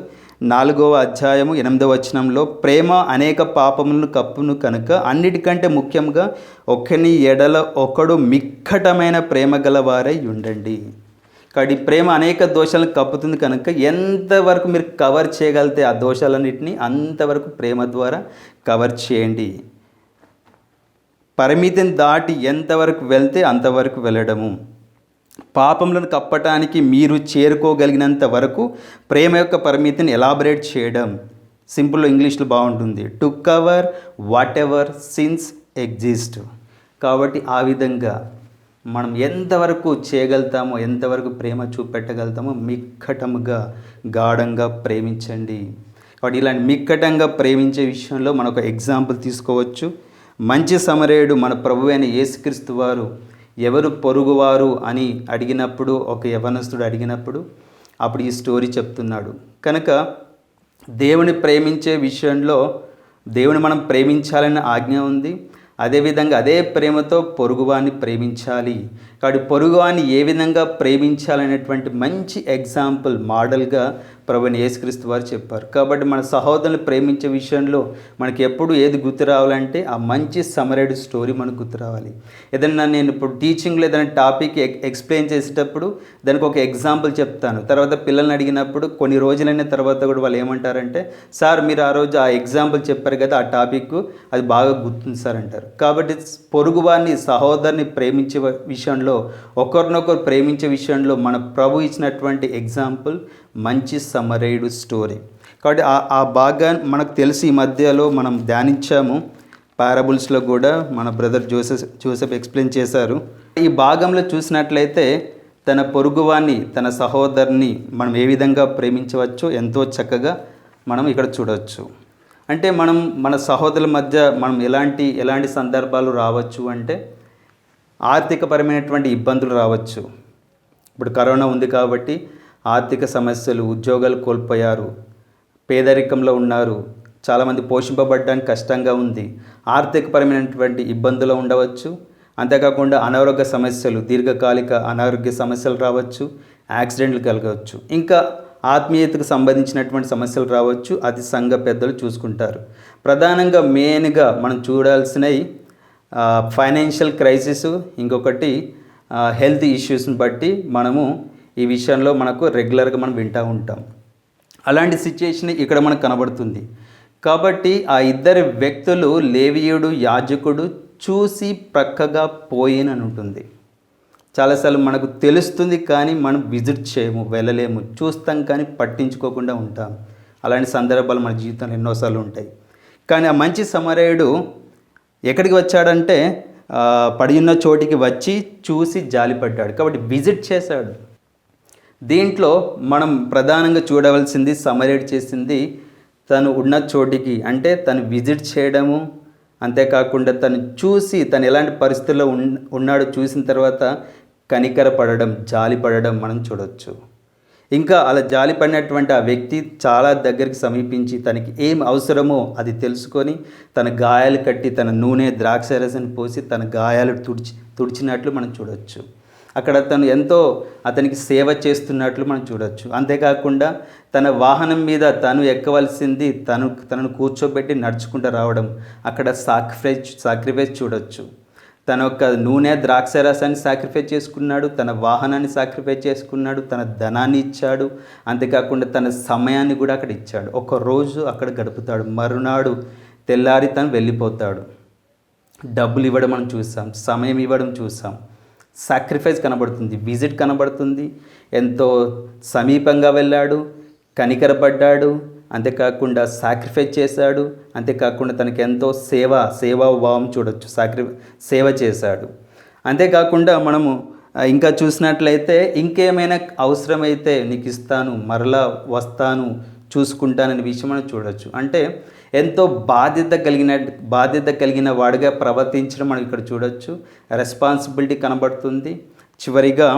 4వ అధ్యాయము 8వ వచనంలో, ప్రేమ అనేక పాపములను కప్పును కనుక అన్నిటికంటే ముఖ్యంగా ఒకని ఎడల ఒకడు మిక్కటమైన ప్రేమ గలవారై ఉండండి. కాబట్టి ప్రేమ అనేక దోషాలను కప్పుతుంది కనుక ఎంతవరకు మీరు కవర్ చేయగలిగితే ఆ దోషాలన్నింటినీ అంతవరకు ప్రేమ ద్వారా కవర్ చేయండి. పరిమితిని దాటి ఎంతవరకు వెళ్తే అంతవరకు వెళ్ళడము. పాపములను కప్పటానికి మీరు చేరుకోగలిగినంత వరకు ప్రేమ యొక్క పరిమితిని ఎలాబరేట్ చేయడం. సింపుల్ ఇంగ్లీష్లో బాగుంటుంది, to cover what ever since exist. కాబట్టి ఆ విధంగా మనం ఎంతవరకు చేయగలుగుతామో, ఎంతవరకు ప్రేమ చూపెట్టగలుగుతామో మిక్కటముగా గాఢంగా ప్రేమించండి. కాబట్టి ఇలాంటి మిక్కటంగా ప్రేమించే విషయంలో మనం ఒక ఎగ్జాంపుల్ తీసుకోవచ్చు. మంచి సమరయుడు మన ప్రభువైన అయిన యేసుక్రీస్తు వారు ఎవరు పొరుగువారు అని అడిగినప్పుడు, ఒక యవనస్తుడు అడిగినప్పుడు అప్పుడు ఈ స్టోరీ చెప్తున్నాడు. కనుక దేవుని ప్రేమించే విషయంలో దేవుని మనం ప్రేమించాలని ఆజ్ఞ ఉంది. అదేవిధంగా అదే ప్రేమతో పొరుగువాన్ని ప్రేమించాలి. కాబట్టి పొరుగువాన్ని ఏ విధంగా ప్రేమించాలనేటువంటి మంచి ఎగ్జాంపుల్ మోడల్గా ప్రభువైన యేసుక్రీస్తు వారు చెప్పారు. కాబట్టి మన సహోదరులను ప్రేమించే విషయంలో మనకి ఎప్పుడు ఏది గుర్తు రావాలంటే ఆ మంచి సమరయుడు స్టోరీ మనకు గుర్తు రావాలి. ఏదైనా నేను ఇప్పుడు టీచింగ్లో ఏదైనా టాపిక్ ఎక్స్ప్లెయిన్ చేసేటప్పుడు దానికి ఒక ఎగ్జాంపుల్ చెప్తాను. తర్వాత పిల్లల్ని అడిగినప్పుడు కొన్ని రోజులైన తర్వాత కూడా వాళ్ళు ఏమంటారంటే, సార్ మీరు ఆ రోజు ఆ ఎగ్జాంపుల్ చెప్పారు కదా, ఆ టాపిక్ అది బాగా గుర్తుంది సార్ అంటారు. కాబట్టి పొరుగువారిని సహోదరుని ప్రేమించే విషయంలో, ఒకరినొకరు ప్రేమించే విషయంలో మన ప్రభు ఇచ్చినటువంటి ఎగ్జాంపుల్ మంచి సమరయుడు స్టోరీ. కాబట్టి ఆ భాగాన్ని మనకు తెలిసి ఈ మధ్యలో మనం ధ్యానించాము. పారాబుల్స్లో కూడా మన బ్రదర్ జోసెఫ్ ఎక్స్ప్లెయిన్ చేశారు. ఈ భాగంలో చూసినట్లయితే తన పొరుగువాన్ని, తన సహోదరుని మనం ఏ విధంగా ప్రేమించవచ్చో ఎంతో చక్కగా మనం ఇక్కడ చూడవచ్చు. అంటే మన సహోదరుల మధ్య మనం ఎలాంటి సందర్భాలు రావచ్చు అంటే ఆర్థికపరమైనటువంటి ఇబ్బందులు రావచ్చు. ఇప్పుడు కరోనా ఉంది కాబట్టి ఆర్థిక సమస్యలు, ఉద్యోగాలు కోల్పోయారు, పేదరికంలో ఉన్నారు, చాలామంది పోషింపబడడానికి కష్టంగా ఉంది, ఆర్థికపరమైనటువంటి ఇబ్బందులు ఉండవచ్చు. అంతేకాకుండా అనారోగ్య సమస్యలు, దీర్ఘకాలిక అనారోగ్య సమస్యలు రావచ్చు, యాక్సిడెంట్లు కలగవచ్చు, ఇంకా ఆత్మీయతకు సంబంధించినటువంటి సమస్యలు రావచ్చు. అది సంఘ పెద్దలు చూసుకుంటారు. ప్రధానంగా మెయిన్గా మనం చూడాల్సినవి ఫైనాన్షియల్ క్రైసిస్, ఇంకొకటి హెల్త్ ఇష్యూస్ని బట్టి మనము ఈ విషయంలో మనకు రెగ్యులర్గా మనం వింటూ ఉంటాం. అలాంటి సిచ్యుయేషన్ ఇక్కడ మనకు కనబడుతుంది. కాబట్టి ఆ ఇద్దరు వ్యక్తులు, లేవీయుడు యాజకుడు చూసి ప్రక్కగా పోయినని ఉంటుంది. చాలాసార్లు మనకు తెలుస్తుంది కానీ మనం విజిట్ చేయము, వెళ్ళలేము, చూస్తాం కానీ పట్టించుకోకుండా ఉంటాం. అలాంటి సందర్భాలు మన జీవితంలో ఎన్నోసార్లు ఉంటాయి. కానీ ఆ మంచి సమరయుడు ఎక్కడికి వచ్చాడంటే పడి ఉన్న చోటికి వచ్చి చూసి జాలిపడ్డాడు. కాబట్టి విజిట్ చేశాడు. దీంట్లో మనం ప్రధానంగా చూడవలసింది సమరయుడు చేసింది తను ఉన్న చోటికి, అంటే తను విజిట్ చేయడము, అంతేకాకుండా తను చూసి తను ఎలాంటి పరిస్థితుల్లో ఉన్నాడో చూసిన తర్వాత కనికరపడడం, జాలిపడడం మనం చూడవచ్చు. ఇంకా అలా జాలిపడినటువంటి ఆ వ్యక్తి చాలా దగ్గరికి సమీపించి తనకి ఏం అవసరమో అది తెలుసుకొని తన గాయాలు కట్టి తన నూనె, ద్రాక్షరసం పోసి తన గాయాలు తుడిచినట్లు మనం చూడవచ్చు. అక్కడ తను ఎంతో అతనికి సేవ చేస్తున్నట్లు మనం చూడవచ్చు. అంతేకాకుండా తన వాహనం మీద తను ఎక్కవలసింది తనను కూర్చోబెట్టి నడుచుకుంటూ రావడం, అక్కడ సాక్రిఫైస్ చూడవచ్చు. తన యొక్క నూనె ద్రాక్షరసాన్ని సాక్రిఫైస్ చేసుకున్నాడు, తన వాహనాన్ని సాక్రిఫైస్ చేసుకున్నాడు, తన ధనాన్ని ఇచ్చాడు, అంతేకాకుండా తన సమయాన్ని కూడా అక్కడ ఇచ్చాడు. ఒక రోజు అక్కడ గడుపుతాడు, మరునాడు తెల్లారి తను వెళ్ళిపోతాడు. డబ్బులు ఇవ్వడం మనం చూసాం, సమయం ఇవ్వడం చూసాం, సాక్రిఫైస్ కనబడుతుంది, విజిట్ కనబడుతుంది, ఎంతో సమీపంగా వెళ్ళాడు, కనికరపడ్డాడు, అంతేకాకుండా సాక్రిఫైస్ చేశాడు, అంతేకాకుండా తనకి ఎంతో సేవాభావం చూడొచ్చు, సేవ చేశాడు. అంతేకాకుండా మనము ఇంకా చూసినట్లయితే ఇంకేమైనా అవసరమైతే నీకు ఇస్తాను, మరలా వస్తాను, చూసుకుంటాననే విషయం మనం చూడొచ్చు. అంటే ఎంతో బాధ్యత కలిగిన వాడిగా ప్రవర్తించడం మనం ఇక్కడ చూడొచ్చు. రెస్పాన్సిబిలిటీ కనబడుతుంది. చివరిగా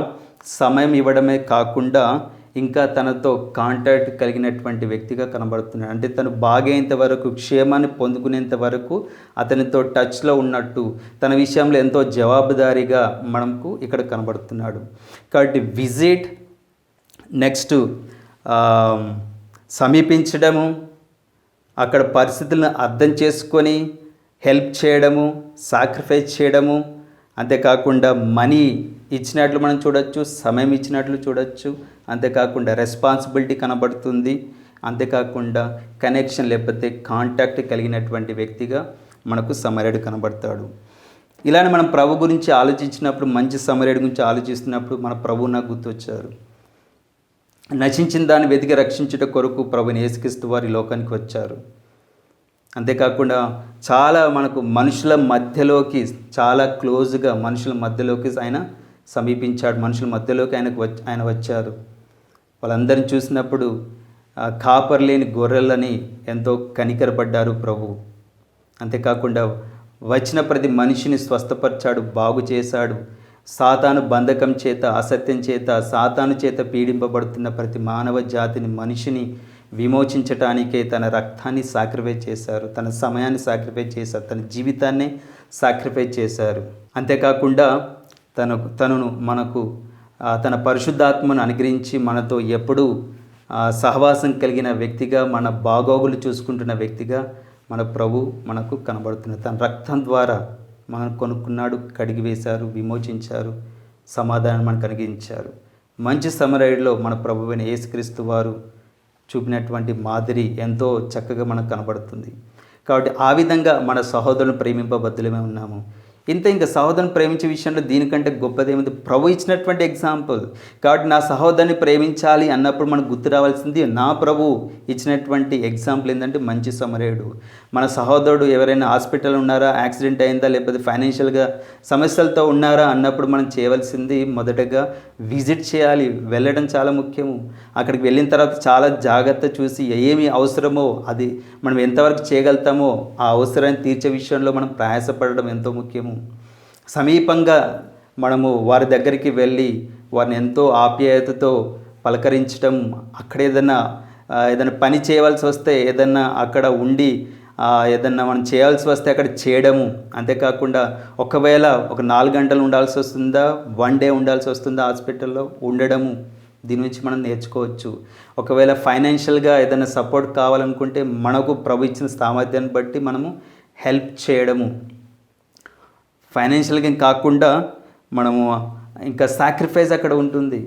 సమయం ఇవ్వడమే కాకుండా ఇంకా తనతో కాంటాక్ట్ కలిగినటువంటి వ్యక్తిగా కనబడుతున్నాడు. అంటే తను బాగేంత వరకు, క్షేమాన్ని పొందుకునేంత వరకు అతనితో టచ్లో ఉన్నట్టు, తన విషయంలో ఎంతో జవాబుదారీగా మనకు ఇక్కడ కనబడుతున్నాడు. కాబట్టి విజిట్, నెక్స్ట్ సమీపించడము, అక్కడ పరిస్థితులను అర్థం చేసుకొని హెల్ప్ చేయడము, సాక్రిఫైస్ చేయడము, అంతేకాకుండా మనీ ఇచ్చినట్లు మనం చూడొచ్చు, సమయం ఇచ్చినట్లు చూడొచ్చు, అంతేకాకుండా రెస్పాన్సిబిలిటీ కనబడుతుంది, అంతేకాకుండా కనెక్షన్ లేకపోతే కాంటాక్ట్ కలిగినటువంటి వ్యక్తిగా మనకు సమరయుడు కనబడతాడు. ఇలానే మనం ప్రభు గురించి ఆలోచించినప్పుడు, మంచి సమరయుడి గురించి ఆలోచిస్తున్నప్పుడు మన ప్రభువు నాకు గుర్తొచ్చారు. నశించిన దాన్ని వెతికి రక్షించుట కొరకు ప్రభుని యేసుక్రీస్తు వారి లోకానికి వచ్చారు. అంతేకాకుండా చాలా మనకు మనుషుల మధ్యలోకి, చాలా క్లోజ్గా మనుషుల మధ్యలోకి ఆయన సమీపించాడు, మనుషుల మధ్యలోకి ఆయన వచ్చారు. వాళ్ళందరిని చూసినప్పుడు కాపర్లేని గొర్రెలని ఎంతో కనికరపడ్డారు ప్రభు. అంతేకాకుండా వచ్చిన ప్రతి మనిషిని స్వస్థపరిచాడు, బాగు చేశాడు. సాతాను బంధకం చేత, అసత్యం చేత, సాతాను చేత పీడింపబడుతున్న ప్రతి మానవ జాతిని, మనిషిని విమోచించటానికే తన రక్తాన్ని సాక్రిఫైస్ చేశారు, తన సమయాన్ని సాక్రిఫైస్ చేశారు, తన జీవితాన్ని సాక్రిఫైస్ చేశారు. అంతేకాకుండా తనను మనకు తన పరిశుద్ధాత్మను అనుగ్రహించి మనతో ఎప్పుడూ సహవాసం కలిగిన వ్యక్తిగా, మన బాగోగులు చూసుకుంటున్న వ్యక్తిగా మన ప్రభు మనకు కనబడుతున్నారు. తన రక్తం ద్వారా మనం కొనుక్కున్నాడు, కడిగివేశారు, విమోచించారు, సమాధానం మనకు కలిగించారు. మంచి సమరయుడిలో మన ప్రభువైన యేసుక్రీస్తు వారు చూపినటువంటి మాదిరి ఎంతో చక్కగా మనకు కనబడుతుంది. కాబట్టి ఆ విధంగా మన సహోదరులను ప్రేమింపబద్దులమే ఉన్నాము. ఇంకా సహోదరుని ప్రేమించే విషయంలో దీనికంటే గొప్పదేమిటి? ప్రభు ఇచ్చినటువంటి ఎగ్జాంపుల్. కాబట్టి నా సహోదరుని ప్రేమించాలి అన్నప్పుడు మనకు గుర్తు రావాల్సింది నా ప్రభు ఇచ్చినటువంటి ఎగ్జాంపుల్ ఏంటంటే మంచి సమరయుడు. మన సహోదరుడు ఎవరైనా హాస్పిటల్ ఉన్నారా, యాక్సిడెంట్ అయిందా, లేకపోతే ఫైనాన్షియల్గా సమస్యలతో ఉన్నారా అన్నప్పుడు మనం చేయవలసింది మొదటగా విజిట్ చేయాలి, వెళ్ళడం చాలా ముఖ్యము. అక్కడికి వెళ్ళిన తర్వాత చాలా జాగ్రత్త చూసి ఏమి అవసరమో అది మనం ఎంతవరకు చేయగలుగుతామో ఆ అవసరాన్ని తీర్చే విషయంలో మనం ప్రయాసపడడం ఎంతో ముఖ్యము. సమీపంగా మనము వారి దగ్గరికి వెళ్ళి వారిని ఎంతో ఆప్యాయతతో పలకరించడం, అక్కడ ఏదైనా పని చేయవలసి వస్తే ఏదన్నా అక్కడ ఉండి ఏదన్నా మనం చేయాల్సి వస్తే అక్కడ చేయడము. అంతేకాకుండా ఒకవేళ ఒక 4 గంటలు ఉండాల్సి వస్తుందా, 1 డే ఉండాల్సి వస్తుందా హాస్పిటల్లో, ఉండడము. దీని నుంచి మనం నేర్చుకోవచ్చు. ఒకవేళ ఫైనాన్షియల్గా ఏదైనా సపోర్ట్ కావాలనుకుంటే మనకు ప్రభు ఇచ్చిన సామర్థ్యాన్ని బట్టి మనము హెల్ప్ చేయడము. ఫైనాన్షియల్గా కాకుండా మనము ఇంకా సాక్రిఫైస్ అక్కడ ఉంటుంది,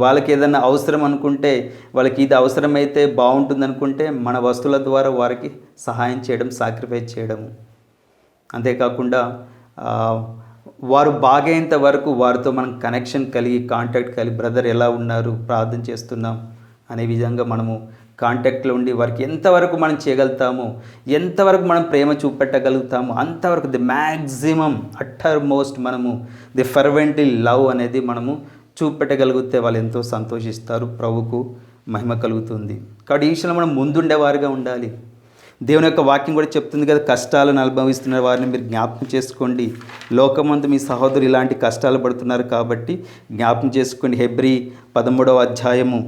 వాళ్ళకి ఏదైనా అవసరం అనుకుంటే, వాళ్ళకి ఇది అవసరమైతే బాగుంటుంది అనుకుంటే మన వస్తువుల ద్వారా వారికి సహాయం చేయడం, సాక్రిఫైస్ చేయడము. అంతేకాకుండా వారు బాగేంత వరకు వారితో మనం కనెక్షన్ కలిగి, కాంటాక్ట్ కలిగి, బ్రదర్ ఎలా ఉన్నారు, ప్రార్థన చేస్తున్నాం అనే విధంగా మనము కాంటాక్ట్లో ఉండి వారికి ఎంతవరకు మనం చేయగలుగుతామో, ఎంతవరకు మనం ప్రేమ చూపెట్టగలుగుతామో అంతవరకు ది మ్యాక్సిమం అట్టర్ మోస్ట్ మనము ది ఫర్వెంట్లీ లవ్ అనేది మనము చూపెట్టగలిగితే వాళ్ళు ఎంతో సంతోషిస్తారు, ప్రభుకు మహిమ కలుగుతుంది. కాబట్టి ఈ విషయంలో మనం ముందుండేవారుగా ఉండాలి. దేవుని యొక్క వాక్యం కూడా చెప్తుంది కదా, కష్టాలను అనుభవిస్తున్న వారిని మీరు జ్ఞాపకం చేసుకోండి. లోకమంతా మీ సహోదరు ఇలాంటి కష్టాలు పడుతున్నారు కాబట్టి జ్ఞాపకం చేసుకోండి. హెబ్రీ 13వ అధ్యాయము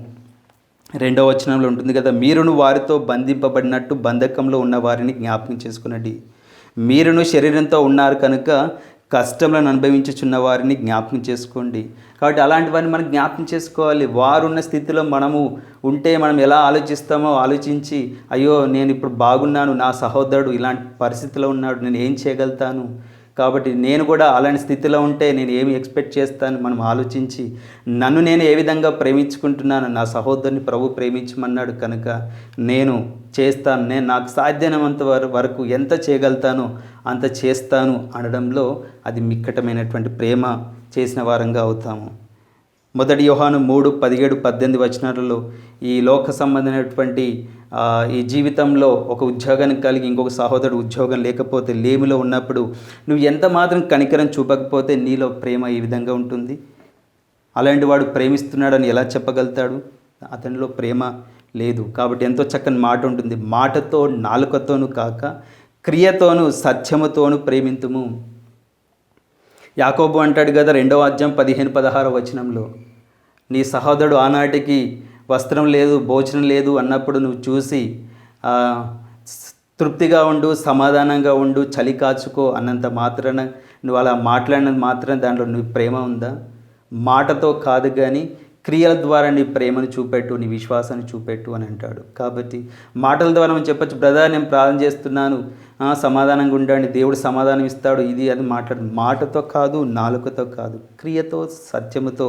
2వ వచనంలో ఉంటుంది కదా, మీరును వారితో బంధింపబడినట్టు బంధకంలో ఉన్న వారిని జ్ఞాపకం చేసుకునండి. మీరును శరీరంతో ఉన్నారు కనుక కష్టంలను అనుభవించుచున్న వారిని జ్ఞాపకం చేసుకోండి. కాబట్టి అలాంటి వారిని మనం జ్ఞాపకం చేసుకోవాలి. వారున్న స్థితిలో మనము ఉంటే మనం ఎలా ఆలోచిస్తామో ఆలోచించి, అయ్యో నేను ఇప్పుడు బాగున్నాను, నా సహోదరుడు ఇలాంటి పరిస్థితిలో ఉన్నాడు, నేను ఏం చేయగలుగుతాను, కాబట్టి నేను కూడా అలాంటి స్థితిలో ఉంటే నేను ఏమి ఎక్స్పెక్ట్ చేస్తాను మనం ఆలోచించి నన్ను నేను ఏ విధంగా ప్రేమించుకుంటున్నాను, నా సహోదరుని ప్రభు ప్రేమించమన్నాడు కనుక నేను చేస్తాను, నేను నాకు సాధ్యమైనంత వరకు ఎంత చేయగలుగుతానో అంత చేస్తాను అనడంలో అది మిక్కటమైనటువంటి ప్రేమ చేసిన వారంగా అవుతాము. మొదటి యోహాను 3:17-18 వచనాలలో ఈ లోక సంబంధమైనటువంటి ఈ జీవితంలో ఒక ఉద్యోగాన్ని కలిగి ఇంకొక సహోదరుడు ఉద్యోగం లేకపోతే లేమిలో ఉన్నప్పుడు నువ్వు ఎంత మాత్రం కనికరం చూపకపోతే నీలో ప్రేమ ఈ విధంగా ఉంటుంది. అలాంటి వాడు ప్రేమిస్తున్నాడని ఎలా చెప్పగలుగుతాడు? అతనిలో ప్రేమ లేదు. కాబట్టి ఎంతో చక్కని మాట ఉంటుంది, మాటతో నాలుకతోనూ కాక క్రియతోనూ సత్యముతోనూ ప్రేమింతుము. యాకోబు అంటాడు కదా 2వ అధ్యాయం 15-16 వచనంలో, నీ సహోదరుడు ఆనాటికి వస్త్రం లేదు భోజనం లేదు అన్నప్పుడు నువ్వు చూసి తృప్తిగా ఉండు, సమాధానంగా ఉండు, చలి కాచుకో అన్నంత మాత్రాన నువ్వు అలా మాట్లాడినంత మాత్రాన దాంట్లో నువ్వు ప్రేమ ఉందా? మాటతో కాదు కానీ క్రియల ద్వారా నీ ప్రేమను చూపెట్టు, నీ విశ్వాసాన్ని చూపెట్టు అని అంటాడు. కాబట్టి మాటల ద్వారా మనం చెప్పచ్చు, బ్రదర్ నేను ప్రార్థన చేస్తున్నాను, సమాధానంగా ఉండండి, దేవుడు సమాధానం ఇస్తాడు, ఇది అది మాటతో కాదు, నాలుకతో కాదు, క్రియతో సత్యముతో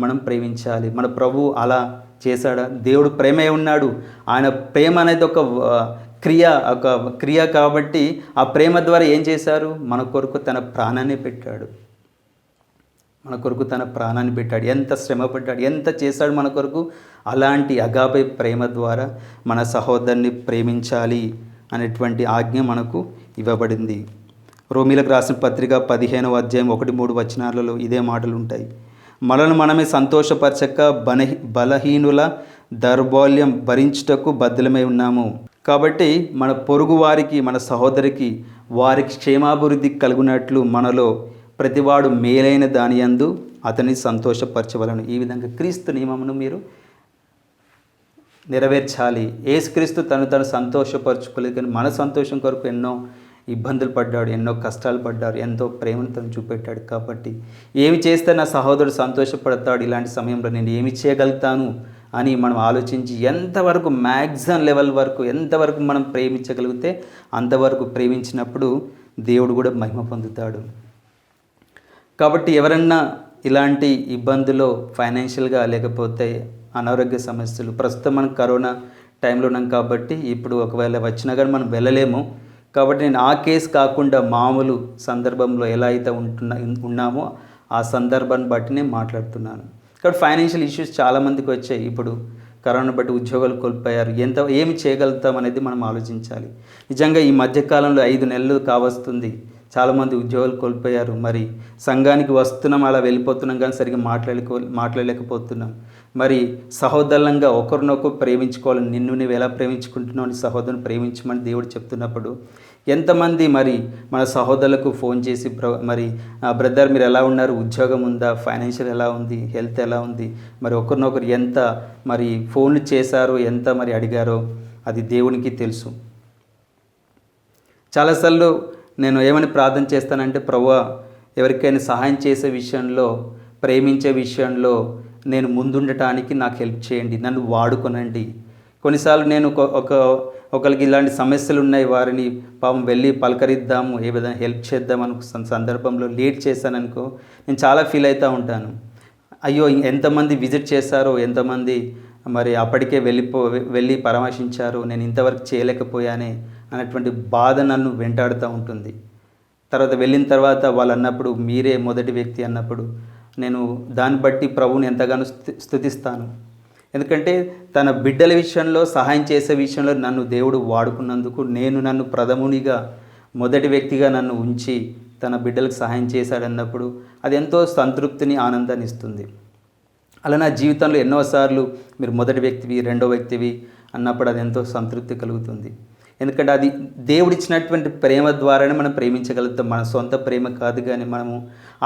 మనం ప్రేమించాలి. మన ప్రభువు అలా చేశాడా? దేవుడు ప్రేమే ఉన్నాడు. ఆయన ప్రేమ అనేది ఒక క్రియ కాబట్టి ఆ ప్రేమ ద్వారా ఏం చేశారు? మన కొరకు తన ప్రాణాన్ని పెట్టాడు. మన కొరకు తన ప్రాణాన్ని పెట్టాడు. ఎంత శ్రమపడ్డాడు, ఎంత చేశాడు మన కొరకు. అలాంటి అగాపే ప్రేమ ద్వారా మన సహోదరుని ప్రేమించాలి అనేటువంటి ఆజ్ఞ మనకు ఇవ్వబడింది. రోమీలకు రాసిన పత్రిక 15వ అధ్యాయం 1-3 వచనాలలో ఇదే మాటలు ఉంటాయి. మనల్ని మనమే సంతోషపరచక బలహీనుల దౌర్బల్యం భరించుటకు బద్ధులమై ఉన్నాము. కాబట్టి మన పొరుగు వారికి, మన సహోదరికి వారికి క్షేమాభివృద్ధి కలుగునట్లు మనలో ప్రతివాడు మేలైన దానియందు అతన్ని సంతోషపరచవలను. ఈ విధంగా క్రీస్తు నియమమును మీరు నెరవేర్చాలి. యేసుక్రీస్తు తను సంతోషపరచుకోలేదు, కానీ మన సంతోషం కొరకు ఎన్నో ఇబ్బందులు పడ్డాడు, ఎన్నో కష్టాలు పడ్డాడు, ఎంతో ప్రేమను తను చూపెట్టాడు. కాబట్టి ఏమి చేస్తే నా సహోదరుడు సంతోషపడతాడు, ఇలాంటి సమయంలో నేను ఏమి చేయగలుగుతాను అని మనం ఆలోచించి ఎంతవరకు మ్యాక్సిమం లెవెల్ వరకు ఎంతవరకు మనం ప్రేమించగలిగితే అంతవరకు ప్రేమించినప్పుడు దేవుడు కూడా మహిమ పొందుతాడు. కాబట్టి ఎవరన్నా ఇలాంటి ఇబ్బందులు ఫైనాన్షియల్గా లేకపోతే అనారోగ్య సమస్యలు, ప్రస్తుతం మనం కరోనా టైంలో ఉన్నాం కాబట్టి ఇప్పుడు ఒకవేళ వచ్చినా కానీ మనం వెళ్ళలేము. కాబట్టి నేను ఆ కేసు కాకుండా మామూలు సందర్భంలో ఎలా అయితే ఉన్నామో ఆ సందర్భాన్ని బట్టి నేను మాట్లాడుతున్నాను. కాబట్టి ఫైనాన్షియల్ ఇష్యూస్ చాలామందికి వచ్చాయి. ఇప్పుడు కరోనా బట్టి ఉద్యోగాలు కోల్పోయారు. ఏమి చేయగలుగుతాం అనేది మనం ఆలోచించాలి. నిజంగా ఈ మధ్యకాలంలో 5 నెలలు కావస్తుంది, చాలామంది ఉద్యోగాలు కోల్పోయారు. మరి సంఘానికి వస్తున్నాం, అలా వెళ్ళిపోతున్నాం, కానీ సరిగ్గా మాట్లాడలేకపోతున్నాం. మరి సహోదరులంగా ఒకరినొకరు ప్రేమించుకోవాలి. నిన్ను నువ్వు ఎలా ప్రేమించుకుంటున్నావు అని సహోదరుని ప్రేమించమని దేవుడు చెప్తున్నప్పుడు ఎంతమంది మరి మన సహోదరులకు ఫోన్ చేసి మరి బ్రదర్ మీరు ఎలా ఉన్నారు, ఉద్యోగం ఉందా, ఫైనాన్షియల్ ఎలా ఉంది, హెల్త్ ఎలా ఉంది, మరి ఒకరినొకరు ఎంత మరి ఫోన్లు చేశారో, ఎంత మరి అడిగారో అది దేవునికి తెలుసు. చాలాసార్లు నేను ఏమని ప్రార్థన చేస్తానంటే, ప్రభువా ఎవరికైనా సహాయం చేసే విషయంలో, ప్రేమించే విషయంలో నేను ముందుండటానికి నాకు హెల్ప్ చేయండి, నన్ను వాడుకొనండి. కొన్నిసార్లు నేను ఒకరికి ఇలాంటి సమస్యలు ఉన్నాయి, వారిని పాపం వెళ్ళి పలకరిద్దాము, ఏ విధంగా హెల్ప్ చేద్దాం అనుకో సందర్భంలో లేట్ చేశాననుకో నేను చాలా ఫీల్ అవుతూ ఉంటాను. అయ్యో ఎంతమంది విజిట్ చేశారో, ఎంతమంది మరి అప్పటికే వెళ్ళి పరామర్శించారు, నేను ఇంతవరకు చేయలేకపోయానే అనేటువంటి బాధ నన్ను వెంటాడుతూ ఉంటుంది. తర్వాత వెళ్ళిన తర్వాత వాళ్ళు అన్నప్పుడు మీరే మొదటి వ్యక్తి అన్నప్పుడు నేను దాన్ని బట్టి ప్రభువుని ఎంతగానో స్తుతిస్తాను. ఎందుకంటే తన బిడ్డల విషయంలో సహాయం చేసే విషయంలో నన్ను దేవుడు వాడుకున్నందుకు, నన్ను ప్రథమునిగా మొదటి వ్యక్తిగా నన్ను ఉంచి తన బిడ్డలకు సహాయం చేశాడన్నప్పుడు అది ఎంతో సంతృప్తిని, ఆనందాన్ని ఇస్తుంది. అలా నా జీవితంలో ఎన్నోసార్లు మీరు మొదటి వ్యక్తివి, రెండో వ్యక్తివి అన్నప్పుడు అది ఎంతో సంతృప్తి కలుగుతుంది. ఎందుకంటే అది దేవుడిచ్చినటువంటి ప్రేమ ద్వారానే మనం ప్రేమించగలుగుతాం, మన సొంత ప్రేమ కాదు. కానీ మనము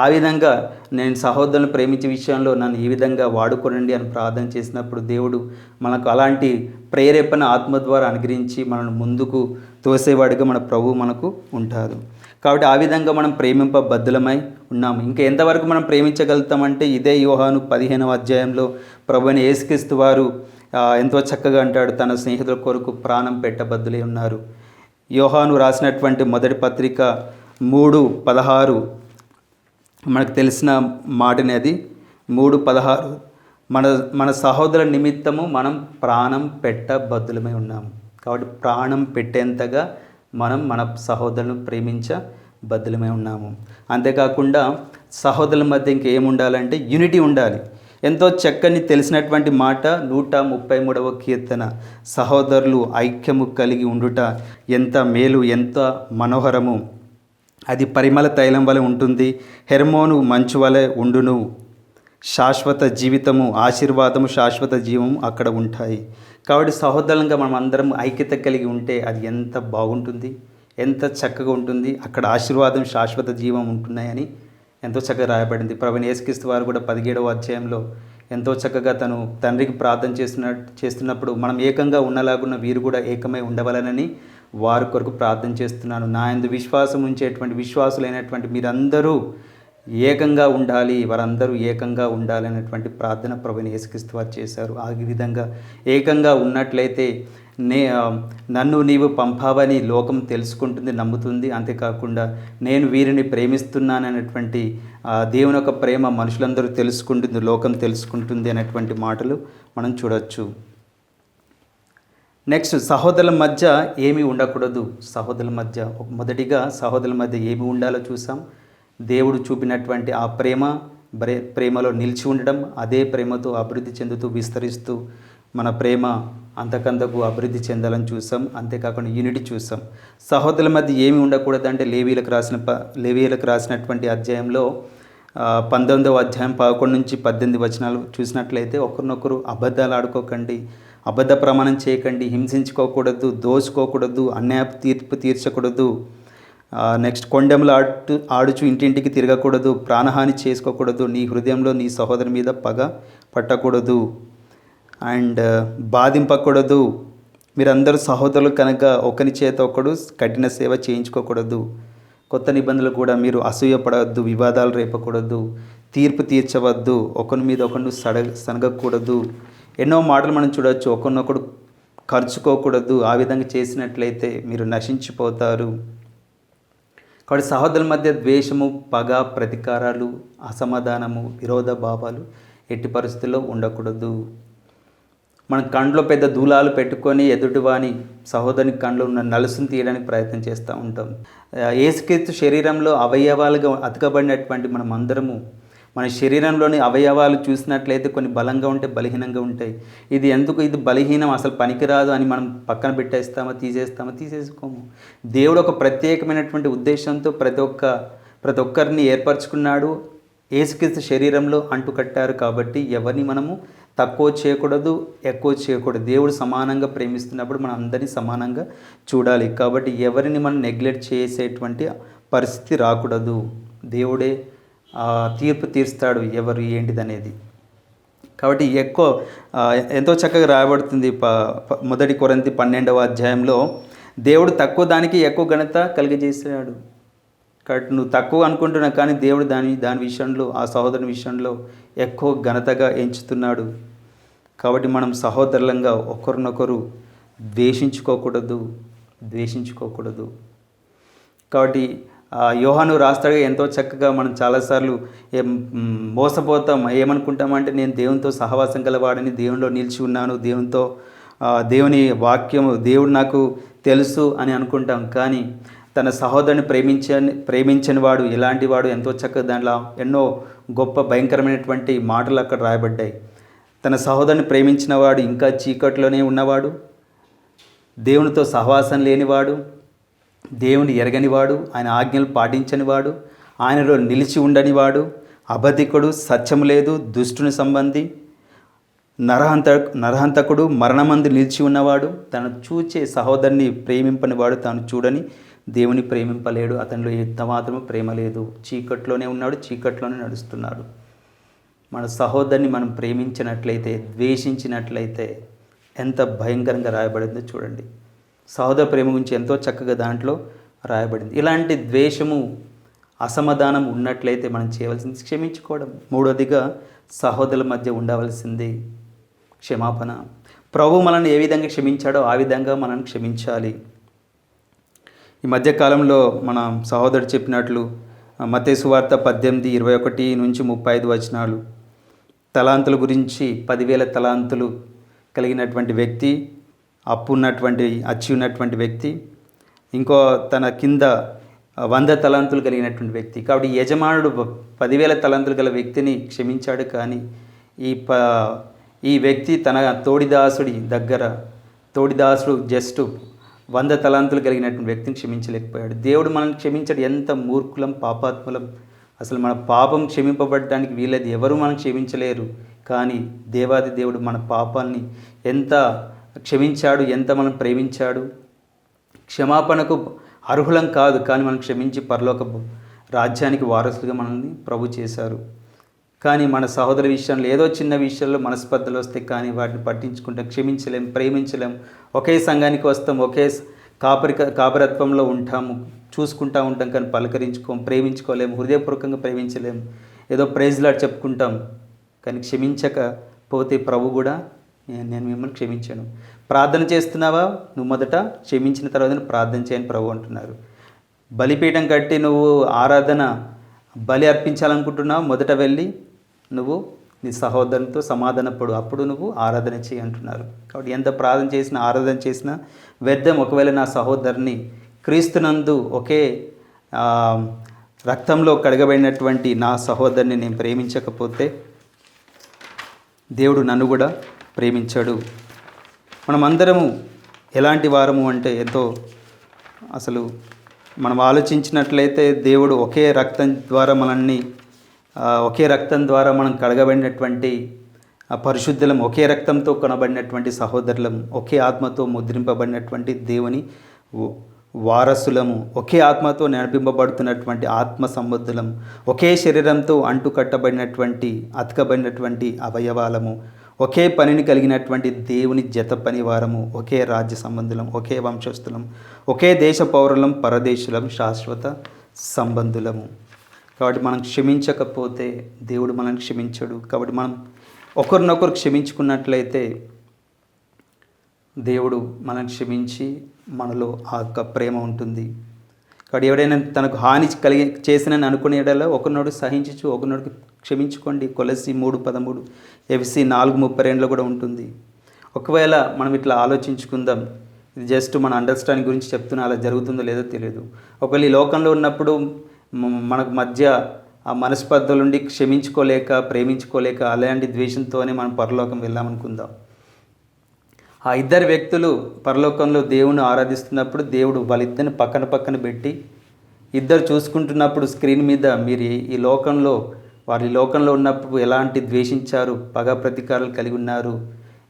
ఆ విధంగా నేను సహోదరులను ప్రేమించే విషయంలో నన్ను ఈ విధంగా వాడుకోనండి అని ప్రార్థన చేసినప్పుడు దేవుడు మనకు అలాంటి ప్రేరేపణ ఆత్మ ద్వారా అనుగ్రహించి మనల్ని ముందుకు తోసేవాడిగా మన ప్రభువు మనకు ఉంటారు. కాబట్టి ఆ విధంగా మనం ప్రేమింపబద్ధులమై ఉన్నాము. ఇంకా ఎంతవరకు మనం ప్రేమించగలుగుతామంటే ఇదే యోహాను 15వ అధ్యాయంలో ప్రభువైన యేసుక్రీస్తు వారు ఎంతో చక్కగా అంటాడు, తన స్నేహితుల కొరకు ప్రాణం పెట్టబద్దులై ఉన్నారు. యోహాను రాసినటువంటి మొదటి పత్రిక 3:16 మనకు తెలిసిన మాటనే అది. 3:16 మన మన సహోదరుల నిమిత్తము మనం ప్రాణం పెట్టబద్దులమై ఉన్నాము. కాబట్టి ప్రాణం పెట్టేంతగా మనం మన సహోదరులను ప్రేమించబద్దులమై ఉన్నాము. అంతేకాకుండా సహోదరుల మధ్య ఇంకేముండాలంటే యూనిటీ ఉండాలి. ఎంతో చక్కని తెలిసినటువంటి మాట 133వ కీర్తన, సహోదరులు ఐక్యము కలిగి ఉండుట ఎంత మేలు, ఎంత మనోహరము. అది పరిమళ తైలం వలె ఉంటుంది, హెర్మోను మంచు వలె ఉండును. శాశ్వత జీవితము, ఆశీర్వాదము, శాశ్వత జీవము అక్కడ ఉంటాయి. కాబట్టి సహోదరులంగా మనం అందరం ఐక్యత కలిగి ఉంటే అది ఎంత బాగుంటుంది, ఎంత చక్కగా ఉంటుంది. అక్కడ ఆశీర్వాదం, శాశ్వత జీవం ఉంటున్నాయని ఎంతో చక్కగా రాయబడింది. ప్రభువైన యేసుక్రీస్తు వారు కూడా 17వ అధ్యాయంలో ఎంతో చక్కగా తను తండ్రికి ప్రార్థన చేస్తున్నప్పుడు మనం ఏకంగా ఉన్నలాగున్న వీరు కూడా ఏకమై ఉండవలనని వారి కొరకు ప్రార్థన చేస్తున్నాను. నా యందు విశ్వాసం ఉంచేటువంటి విశ్వాసులైనటువంటి మీరందరూ ఏకంగా ఉండాలి, వారందరూ ఏకంగా ఉండాలి అనేటువంటి ప్రార్థన ప్రభువైన యేసుక్రీస్తు వారు చేశారు. ఆ విధంగా ఏకంగా ఉన్నట్లయితే నన్ను నీవు పంపావని లోకం తెలుసుకుంటుంది, నమ్ముతుంది. అంతేకాకుండా నేను వీరిని ప్రేమిస్తున్నాననేటువంటి దేవుని యొక్క ప్రేమ మనుషులందరూ తెలుసుకుంటుంది, లోకం తెలుసుకుంటుంది అనేటువంటి మాటలు మనం చూడవచ్చు. నెక్స్ట్, సహోదరుల మధ్య ఏమీ ఉండకూడదు. సహోదరుల మధ్య మొదటిగా సహోదరుల మధ్య ఏమి ఉండాలో చూసాం. దేవుడు చూపినటువంటి ఆ ప్రేమలో నిలిచి ఉండడం, అదే ప్రేమతో అభివృద్ధి చెందుతూ విస్తరిస్తూ మన ప్రేమ అంతకంతకు అభివృద్ధి చెందాలని చూసాం. అంతేకాకుండా యూనిటీ చూసాం. సహోదరుల మధ్య ఏమి ఉండకూడదంటే లేవీయులకు రాసినటువంటి అధ్యాయంలో 19వ అధ్యాయం 11 నుంచి 18 వచనాలు చూసినట్లయితే, ఒకరినొకరు అబద్ధాలు ఆడుకోకండి, అబద్ధ ప్రమాణం చేయకండి, హింసించుకోకూడదు, దోచుకోకూడదు, అన్యాయపు తీర్పు తీర్చకూడదు. నెక్స్ట్, కొండెములు ఆడుచు ఇంటింటికి తిరగకూడదు, ప్రాణహాని చేసుకోకూడదు, నీ హృదయంలో నీ సహోదరు మీద పగ పట్టకూడదు, అండ్ బాధింపకూడదు. మీరందరూ సహోదరులు కనుక ఒకరి చేత ఒకడు కఠిన సేవ చేయించుకోకూడదు. కొత్త నిబంధనలు కూడా మీరు అసూయపడవద్దు, వివాదాలు రేపకూడదు, తీర్పు తీర్చవద్దు, ఒకరి మీద ఒకరు సనగకూడదు. ఎన్నో మాటలు మనం చూడవచ్చు. ఒకరినొకడు ఖర్చుకోకూడదు. ఆ విధంగా చేసినట్లయితే మీరు నశించిపోతారు. కాబట్టి సహోదరుల మధ్య ద్వేషము, పగ, ప్రతీకారాలు, అసమాధానము, విరోధ భావాలు ఎట్టి పరిస్థితుల్లో ఉండకూడదు. మనం కండ్లో పెద్ద దూలాలు పెట్టుకొని ఎదుటివాని సహోదరుని కండ్లో ఉన్న నలుసును తీయడానికి ప్రయత్నం చేస్తూ ఉంటాం. యేసుక్రీస్తు శరీరంలో అవయవాలుగా అతకబడినటువంటి మనం అందరము మన శరీరంలోని అవయవాలు చూసినట్లయితే కొన్ని బలంగా ఉంటాయి, బలహీనంగా ఉంటాయి. ఇది బలహీనం, అసలు పనికిరాదు అని మనం పక్కన పెట్టేస్తామా, తీసేసుకోము. దేవుడు ఒక ప్రత్యేకమైనటువంటి ఉద్దేశంతో ప్రతి ఒక్కరిని ఏర్పరచుకున్నాడు. యేసుక్రీస్తు శరీరంలో అంటుకట్టారు. కాబట్టి ఎవరిని మనము తక్కువ చేయకూడదు, ఎక్కువ చేయకూడదు. దేవుడు సమానంగా ప్రేమిస్తున్నప్పుడు మనం అందరినీ సమానంగా చూడాలి. కాబట్టి ఎవరిని మనం నెగ్లెక్ట్ చేసేటువంటి పరిస్థితి రాకూడదు. దేవుడే తీర్పు తీరుస్తాడు ఎవరు ఏంటిదనేది. కాబట్టి ఎంతో చక్కగా రాయబడుతుంది 1 కొరింథీ 12వ అధ్యాయంలో, దేవుడు తక్కువ దానికి ఎక్కువ ఘనత కలిగజేసాడు. కాబట్టి నువ్వు తక్కువ అనుకుంటున్నావు, కానీ దేవుడు దాని విషయంలో, ఆ సహోదరుని విషయంలో ఎక్కువ ఘనతగా ఎంచుతున్నాడు. కాబట్టి మనం సహోదరులంగా ఒకరినొకరు ద్వేషించుకోకూడదు. కాబట్టి యోహాను రాస్తాడుగా ఎంతో చక్కగా మనం చాలాసార్లు మోసపోతాం. ఏమనుకుంటామంటే నేను దేవునితో సహవాసం గలవాడని, దేవునిలో నిలిచి ఉన్నాను, దేవుని వాక్యము, దేవుడు నాకు తెలుసు అని అనుకుంటాం. కానీ తన సహోదరుని ప్రేమించని వాడు ఎలాంటి వాడు, ఎంతో చక్కగా దాంట్లో ఎన్నో గొప్ప భయంకరమైనటువంటి మాటలు అక్కడ రాయబడ్డాయి. తన సహోదరుని ప్రేమించిన వాడు ఇంకా చీకట్లోనే ఉన్నవాడు, దేవునితో సహవాసం లేనివాడు, దేవుని ఎరగనివాడు, ఆయన ఆజ్ఞలు పాటించనివాడు, ఆయనలో నిలిచి ఉండనివాడు, అబద్ధికుడు, సత్యం లేదు, దుష్టుని సంబంధి, నరహంతకుడు, మరణమందు నిలిచి ఉన్నవాడు, తను చూచే సహోదరుని ప్రేమింపనివాడు, తాను చూడని దేవుని ప్రేమింపలేడు, అతనిలో ఎంత మాత్రము ప్రేమ లేదు. చీకట్లోనే ఉన్నాడు, చీకట్లోనే నడుస్తున్నాడు. మన సహోదరుని మనం ప్రేమించినట్లయితే, ద్వేషించినట్లయితే ఎంత భయంకరంగా రాయబడిందో చూడండి. సహోదర ప్రేమ గురించి ఎంతో చక్కగా దాంట్లో రాయబడింది. ఇలాంటి ద్వేషము, అసమాధానం ఉన్నట్లయితే మనం చేయవలసింది క్షమించుకోవడం. మూడవదిగా సహోదరుల మధ్య ఉండవలసింది క్షమాపణ. ప్రభు మనల్ని ఏ విధంగా క్షమించాడో ఆ విధంగా మనం క్షమించాలి. ఈ మధ్యకాలంలో మన సహోదరుడు చెప్పినట్లు మత్తయి సువార్త 18:21-35 వచనాలు, తలాంతుల గురించి 10,000 తలాంతులు కలిగినటువంటి వ్యక్తి, అచ్చి ఉన్నటువంటి వ్యక్తి, ఇంకో తన కింద 100 తలాంతులు కలిగినటువంటి వ్యక్తి. కాబట్టి యజమానుడు 10,000 తలాంతులు గల వ్యక్తిని క్షమించాడు, కానీ ఈ వ్యక్తి తన తోడిదాసుడు జస్ట్ 100 తలాంతులు కలిగినటువంటి వ్యక్తిని క్షమించలేకపోయాడు. దేవుడు మనల్ని క్షమించాడు. ఎంత మూర్ఖులం, పాపాత్ములం! అసలు మన పాపం క్షమింపబడడానికి వీలది, ఎవరు మనం క్షమించలేరు. కానీ దేవాది దేవుడు మన పాపాన్ని ఎంత క్షమించాడు, ఎంత మనం ప్రేమించాడు. క్షమాపణకు అర్హులం కాదు, కానీ మనం క్షమించి పరలోక రాజ్యానికి వారసులుగా మనల్ని ప్రభు చేశారు. కానీ మన సహోదరు విషయంలో ఏదో చిన్న విషయాల్లో మనస్పర్ధలు వస్తాయి, కానీ వాటిని పట్టించుకుంటాం, క్షమించలేం, ప్రేమించలేం. ఒకే సంఘానికి వస్తాం, ఒకే కాపరత్వంలో ఉంటాము, చూసుకుంటూ ఉంటాం, కానీ ప్రేమించుకోలేము, హృదయపూర్వకంగా ప్రేమించలేము. ఏదో ప్రైజ్లాట్ చెప్పుకుంటాం, కానీ క్షమించకపోతే ప్రభు కూడా నేను మిమ్మల్ని క్షమించాను. ప్రార్థన చేస్తున్నావా? నువ్వు మొదట క్షమించిన తర్వాత ప్రార్థన చేయని ప్రభు అంటున్నారు. బలిపీఠం కట్టి నువ్వు బలి అర్పించాలనుకుంటున్నావు, మొదట వెళ్ళి నువ్వు నీ సహోదరునితో సమాధానపడు, అప్పుడు నువ్వు ఆరాధన చేయి అంటున్నారు. కాబట్టి ఎంత ప్రార్థన చేసినా, ఆరాధన చేసినా వ్యర్థం. ఒకవేళ నా సహోదరుని క్రీస్తునందు ఒకే రక్తంలో కడగబడినటువంటి నా సహోదరుని నేను ప్రేమించకపోతే దేవుడు నన్ను కూడా ప్రేమించాడు. మనమందరము ఎలాంటి వారము అంటే అసలు మనం ఆలోచించినట్లయితే దేవుడు ఒకే రక్తం ద్వారా మనం కడగబడినటువంటి పరిశుద్ధులం, ఒకే రక్తంతో కొనబడినటువంటి సహోదరులం, ఒకే ఆత్మతో ముద్రింపబడినటువంటి దేవుని వారసులము, ఒకే ఆత్మతో నడిపింపబడుతున్నటువంటి ఆత్మ సంబద్ధులం, ఒకే శరీరంతో అతకబడినటువంటి అవయవాలము, ఒకే పనిని కలిగినటువంటి దేవుని జత పనివారము, ఒకే రాజ్య సంబంధులం, ఒకే వంశస్థులం, ఒకే దేశ పౌరులం, పరదేశులం, శాశ్వత సంబంధులము. కాబట్టి మనం క్షమించకపోతే దేవుడు మనల్ని క్షమించడు. కాబట్టి మనం ఒకరినొకరు క్షమించుకున్నట్లయితే దేవుడు మనల్ని క్షమించి మనలో ఆ యొక్క ప్రేమ ఉంటుంది. కాబట్టి ఎవడైనా తనకు హాని చేసినని అనుకునేటలా ఒకరినోడు సహించు, ఒకరినోడికి క్షమించుకోండి. కొలసి 3:13, ఎఫ్సి 4:32 కూడా ఉంటుంది. ఒకవేళ మనం ఇట్లా ఆలోచించుకుందాం, ఇది జస్ట్ మన అండర్స్టాండింగ్ గురించి చెప్తున్నా, అలా జరుగుతుందో లేదో తెలియదు. ఒకవేళ ఈ లోకంలో ఉన్నప్పుడు మనకు మధ్య ఆ మనస్పర్ధలుండి క్షమించుకోలేక, ప్రేమించుకోలేక, అలాంటి ద్వేషంతోనే మనం పరలోకం వెళ్ళామనుకుందాం. ఆ ఇద్దరు వ్యక్తులు పరలోకంలో దేవుని ఆరాధిస్తున్నప్పుడు దేవుడు వాళ్ళిద్దరిని పక్కన పెట్టి ఇద్దరు చూసుకుంటున్నప్పుడు స్క్రీన్ మీద మీరు ఈ లోకంలో ఉన్నప్పుడు ఎలాంటి ద్వేషించారు, పగ ప్రతీకారాలు కలిగి ఉన్నారు,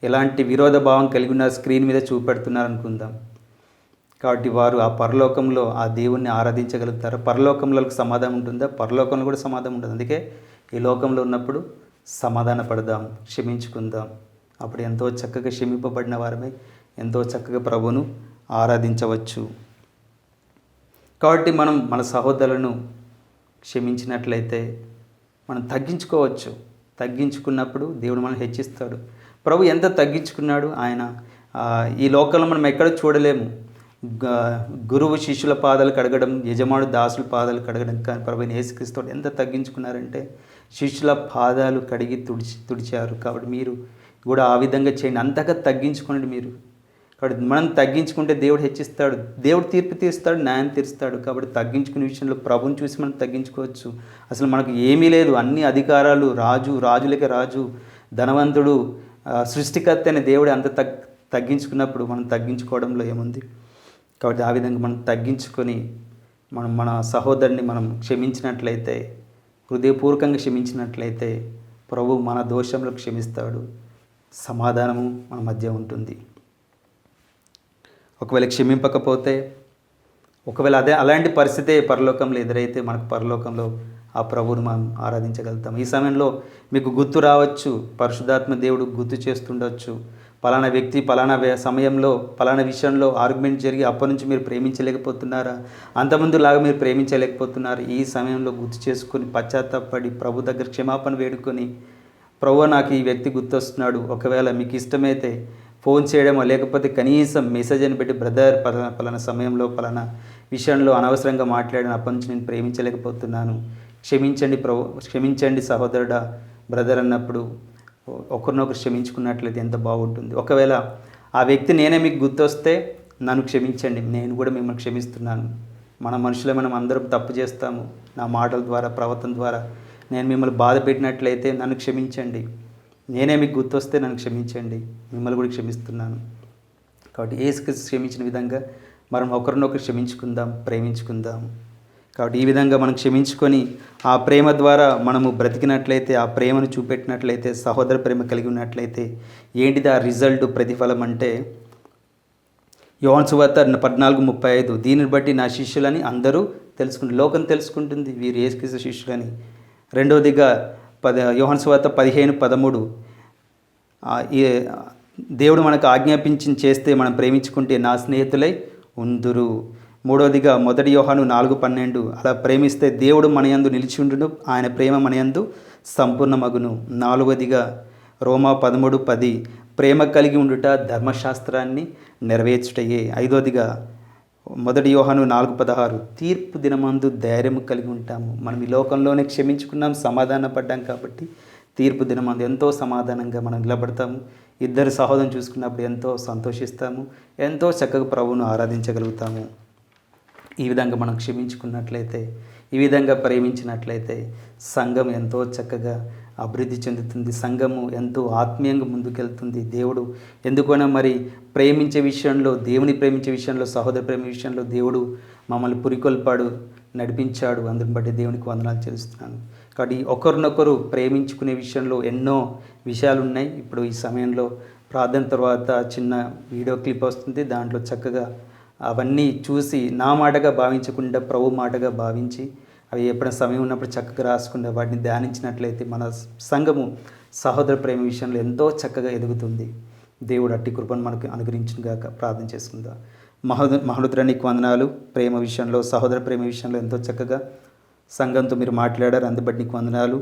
ఎలాంటి విరోధ భావం కలిగి ఉన్నారు స్క్రీన్ మీద చూపెడుతున్నారు అనుకుందాం. కాబట్టి వారు ఆ పరలోకంలో ఆ దేవుణ్ణి ఆరాధించగలుగుతారు. పరలోకంలో సమాధానం ఉంటుందా? పరలోకంలో కూడా సమాధానం ఉంటుంది. అందుకే ఈ లోకంలో ఉన్నప్పుడు సమాధాన పడదాం, క్షమించుకుందాం. అప్పుడు ఎంతో చక్కగా క్షమింపబడిన వారమై ఎంతో చక్కగా ప్రభువును ఆరాధించవచ్చు. కాబట్టి మనం మన సహోదరులను క్షమించినట్లయితే మనం తగ్గించుకోవచ్చు. తగ్గించుకున్నప్పుడు దేవుడు మనం హెచ్చిస్తాడు. ప్రభు ఎంత తగ్గించుకున్నాడు. ఆయన ఈ లోకంలో మనం ఎక్కడ చూడలేము. గురువు శిష్యుల పాదాలు కడగడం, యజమాడు దాసుల పాదాలు కడగడం, కానీ ప్రభు యేసుక్రీస్తు ఎంత తగ్గించుకున్నారంటే శిష్యుల పాదాలు కడిగి తుడిచారు. కాబట్టి మీరు కూడా ఆ విధంగా చేయండి, అంతగా తగ్గించుకోండి మీరు. కాబట్టి మనం తగ్గించుకుంటే దేవుడు హెచ్చిస్తాడు, దేవుడు తీర్పు తీస్తాడు, న్యాయం తీరుస్తాడు. కాబట్టి తగ్గించుకునే విషయంలో ప్రభుని చూసి మనం తగ్గించుకోవచ్చు. అసలు మనకు ఏమీ లేదు, అన్ని అధికారాలు, రాజులకే రాజు, ధనవంతుడు, సృష్టికర్త అనే దేవుడు అంత తగ్గించుకున్నప్పుడు మనం తగ్గించుకోవడంలో ఏముంది? కాబట్టి ఆ విధంగా మనం తగ్గించుకొని మన సహోదరుని మనం క్షమించినట్లయితే, హృదయపూర్వకంగా క్షమించినట్లయితే ప్రభు మన దోషంలో క్షమిస్తాడు, సమాధానము మన మధ్య ఉంటుంది. ఒకవేళ క్షమింపకపోతే, ఒకవేళ అలాంటి పరిస్థితే పరలోకంలో ఎదురైతే మనకు పరలోకంలో ఆ ప్రభువును మనం ఆరాధించగలుగుతాం. ఈ సమయంలో మీకు గుర్తు రావచ్చు, పరిశుద్ధాత్మ దేవుడు గుర్తు చేస్తుండొచ్చు, పలానా వ్యక్తి పలానా సమయంలో పలానా విషయంలో ఆర్గ్యుమెంట్ జరిగి అప్పటి నుంచి మీరు ప్రేమించలేకపోతున్నారా, అంతకుముందులాగా మీరు ప్రేమించలేకపోతున్నారు. ఈ సమయంలో గుర్తు చేసుకొని పశ్చాత్తాపడి ప్రభు దగ్గర క్షమాపణ వేడుకొని, ప్రభు నాకు ఈ వ్యక్తి గుర్తొస్తున్నాడు, ఒకవేళ మీకు ఇష్టమైతే ఫోన్ చేయడమో లేకపోతే కనీసం మెసేజ్ అని పెట్టి, బ్రదర్ పలానా సమయంలో పలానా విషయంలో అనవసరంగా మాట్లాడిన అప్పటి నుంచి నేను ప్రేమించలేకపోతున్నాను, క్షమించండి ప్రభు, క్షమించండి సహోదరుడా, బ్రదర్ అన్నప్పుడు ఒకరినొకరు క్షమించుకున్నట్లయితే ఎంత బాగుంటుంది. ఒకవేళ ఆ వ్యక్తి నేనే మీకు గుర్తొస్తే నన్ను క్షమించండి, నేను కూడా మిమ్మల్ని క్షమిస్తున్నాను. మన మనుషులే, మనం అందరం తప్పు చేస్తాము. నా మాటల ద్వారా, ప్రవర్తన ద్వారా నేను మిమ్మల్ని బాధ పెట్టినట్లయితే నన్ను క్షమించండి. నేనే మీకు గుర్తొస్తే నన్ను క్షమించండి, మిమ్మల్ని కూడా క్షమిస్తున్నాను. కాబట్టి యేసుక్రీస్తు క్షమించిన విధంగా మనం ఒకరినొకరు క్షమించుకుందాం, ప్రేమించుకుందాం. కాబట్టి ఈ విధంగా మనం క్షమించుకొని ఆ ప్రేమ ద్వారా మనము బ్రతికినట్లయితే, ఆ ప్రేమను చూపెట్టినట్లయితే, సహోదర ప్రేమ కలిగి ఉన్నట్లయితే ఏంటిది ఆ రిజల్ట్, ప్రతిఫలం అంటే యోహాను సువార్త 14:35, దీనిని బట్టి నా శిష్యులని అందరూ తెలుసుకుంటారు, లోకం తెలుసుకుంటుంది వీరు యేసుక్రీస్తు శిష్యులని. రెండవదిగా యోహాను సువార్త 15:13, దేవుడు మనకు ఆజ్ఞాపించి చేస్తే మనం ప్రేమించుకుంటే నా స్నేహితులై ఉందురు. మూడవదిగా 1 యోహాను 4:12, అలా ప్రేమిస్తే దేవుడు మనయందు నిలిచి ఉండును, ఆయన ప్రేమ మనయందు సంపూర్ణమగును. నాలుగవదిగా రోమా 13:10, ప్రేమ కలిగి ఉండుట ధర్మశాస్త్రాన్ని నెరవేర్చుటయే. ఐదవదిగా 1 యోహాను 4:16, తీర్పు దినమందు ధైర్యం కలిగి ఉంటాము. మనం ఈ లోకంలోనే క్షమించుకున్నాం, సమాధాన పడ్డాం కాబట్టి తీర్పు దినమందు ఎంతో సమాధానంగా మనం నిలబడతాము. ఇద్దరు సహోదరులను చూసుకున్నప్పుడు ఎంతో సంతోషిస్తాము, ఎంతో చక్కగా ప్రభువును ఆరాధించగలుగుతాము. ఈ విధంగా మనం క్షమించుకున్నట్లయితే, ఈ విధంగా ప్రేమించినట్లయితే సంఘం ఎంతో చక్కగా అభివృద్ధి చెందుతుంది, సంఘము ఎంతో ఆత్మీయంగా ముందుకెళ్తుంది. దేవుడు ఎందుకైనా మరి ప్రేమించే విషయంలో, దేవుని ప్రేమించే విషయంలో, సహోదర ప్రేమ విషయంలో దేవుడు మమ్మల్ని పురికొల్పాడు, నడిపించాడు. అందుని బట్టి దేవునికి వందనాలు చెల్లిస్తున్నాను. కాబట్టి ఒకరినొకరు ప్రేమించుకునే విషయంలో ఎన్నో విషయాలు ఉన్నాయి. ఇప్పుడు ఈ సమయంలో ప్రార్థన తర్వాత చిన్న వీడియో క్లిప్ వస్తుంది, దాంట్లో చక్కగా అవన్నీ చూసి నా మాటగా భావించకుండా ప్రభు మాటగా భావించి అవి ఎప్పుడైనా సమయం ఉన్నప్పుడు చక్కగా రాసుకుండా వాటిని ధ్యానించినట్లయితే మన సంఘము సహోదర ప్రేమ విషయంలో ఎంతో చక్కగా ఎదుగుతుంది. దేవుడు అట్టి కృపను మనకు అనుగ్రహించుగాక. ప్రార్థన చేసుకుందాం. మహోన్నతుడా నీకు వందనాలు. ప్రేమ విషయంలో, సహోదర ప్రేమ విషయంలో ఎంతో చక్కగా సంఘంతో మీరు మాట్లాడారు, అందుబట్టి నీకు వందనాలు.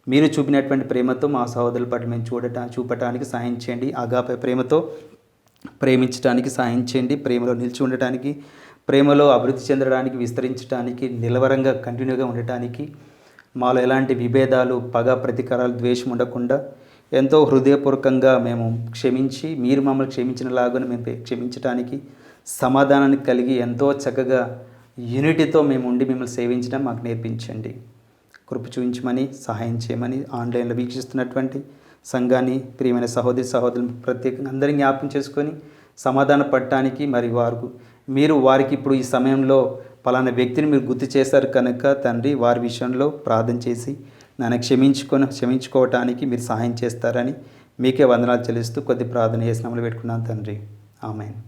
మీరు చూపినటువంటి ప్రేమతో మా సహోదరుల పట్ల మేము చూపటానికి సాయం చేయండి. ఆగాపై ప్రేమతో ప్రేమించడానికి సాయం చేయండి. ప్రేమలో నిలిచి ఉండటానికి, ప్రేమలో అభివృద్ధి చెందడానికి, విస్తరించడానికి, నిలవరంగా కంటిన్యూగా ఉండటానికి, మాలో ఎలాంటి విభేదాలు, పగ, ప్రతీకారాలు, ద్వేషం ఉండకుండా ఎంతో హృదయపూర్వకంగా మేము క్షమించి, మీరు మమ్మల్ని క్షమించినలాగా మేము క్షమించడానికి, సమాధానాన్ని కలిగి ఎంతో చక్కగా యూనిటీతో మేము ఉండి మిమ్మల్ని సేవించడం మాకు నేర్పించండి. కృప చూపించమని, సహాయం చేయమని ఆన్లైన్లో వీక్షిస్తున్నటువంటి సంఘాన్ని, ప్రియమైన సహోదరులు ప్రత్యేకంగా అందరినీ జ్ఞాపకం చేసుకొని సమాధాన పడటానికి, మరి మీరు వారికి ఇప్పుడు ఈ సమయంలో పలానా వ్యక్తిని మీరు గుర్తు చేశారు కనుక తండ్రి, వారి విషయంలో ప్రార్థన చేసి నన్ను క్షమించుకోవటానికి మీరు సహాయం చేస్తారని మీకే వందనాలు చెల్లిస్తూ కొద్ది ప్రార్థన చేసి నమ్మలు పెట్టుకున్నాను తండ్రి. ఆమేన్.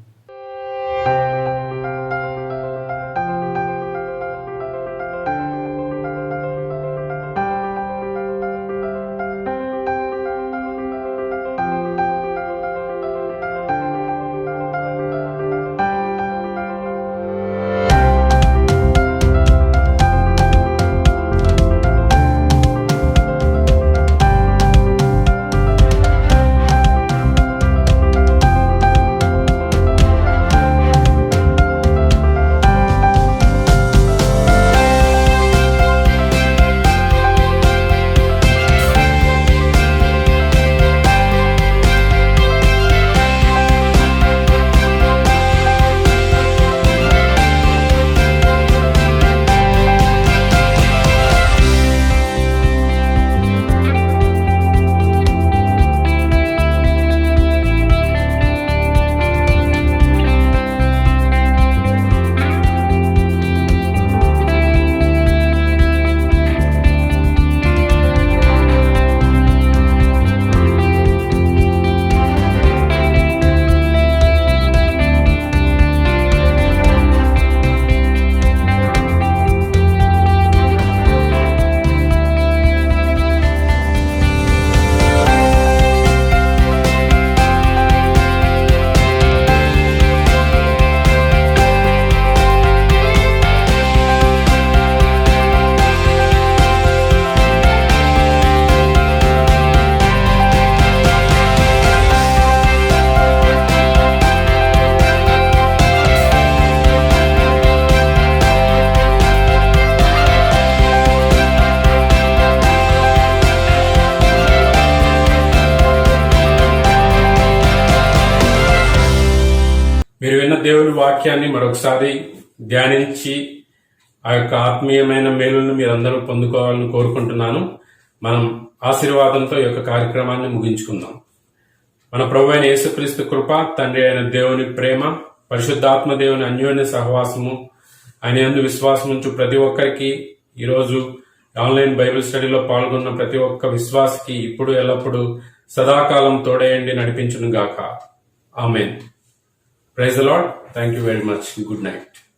మీరు విన్న దేవుని వాక్యాన్ని మరొకసారి ధ్యానించి ఆ యొక్క ఆత్మీయమైన మేలులను మీరందరూ పొందుకోవాలని కోరుకుంటున్నాను. మనం ఆశీర్వాదంతో ఈ యొక్క కార్యక్రమాన్ని ముగించుకుందాం. మన ప్రభువైన అయిన యేసుక్రీస్తు కృప, తండ్రి అయిన దేవుని ప్రేమ, పరిశుద్ధాత్మ దేవుని అన్యోన్య సహవాసము, ఆయన యందు విశ్వాసం ఉంచు ప్రతి ఒక్కరికి, ఈరోజు ఆన్లైన్ బైబిల్ స్టడీలో పాల్గొన్న ప్రతి ఒక్క విశ్వాసికి ఇప్పుడు ఎల్లప్పుడూ సదాకాలం తోడేయండి, నడిపించును గాక. Amen. Praise the Lord. Thank you very much. Good night.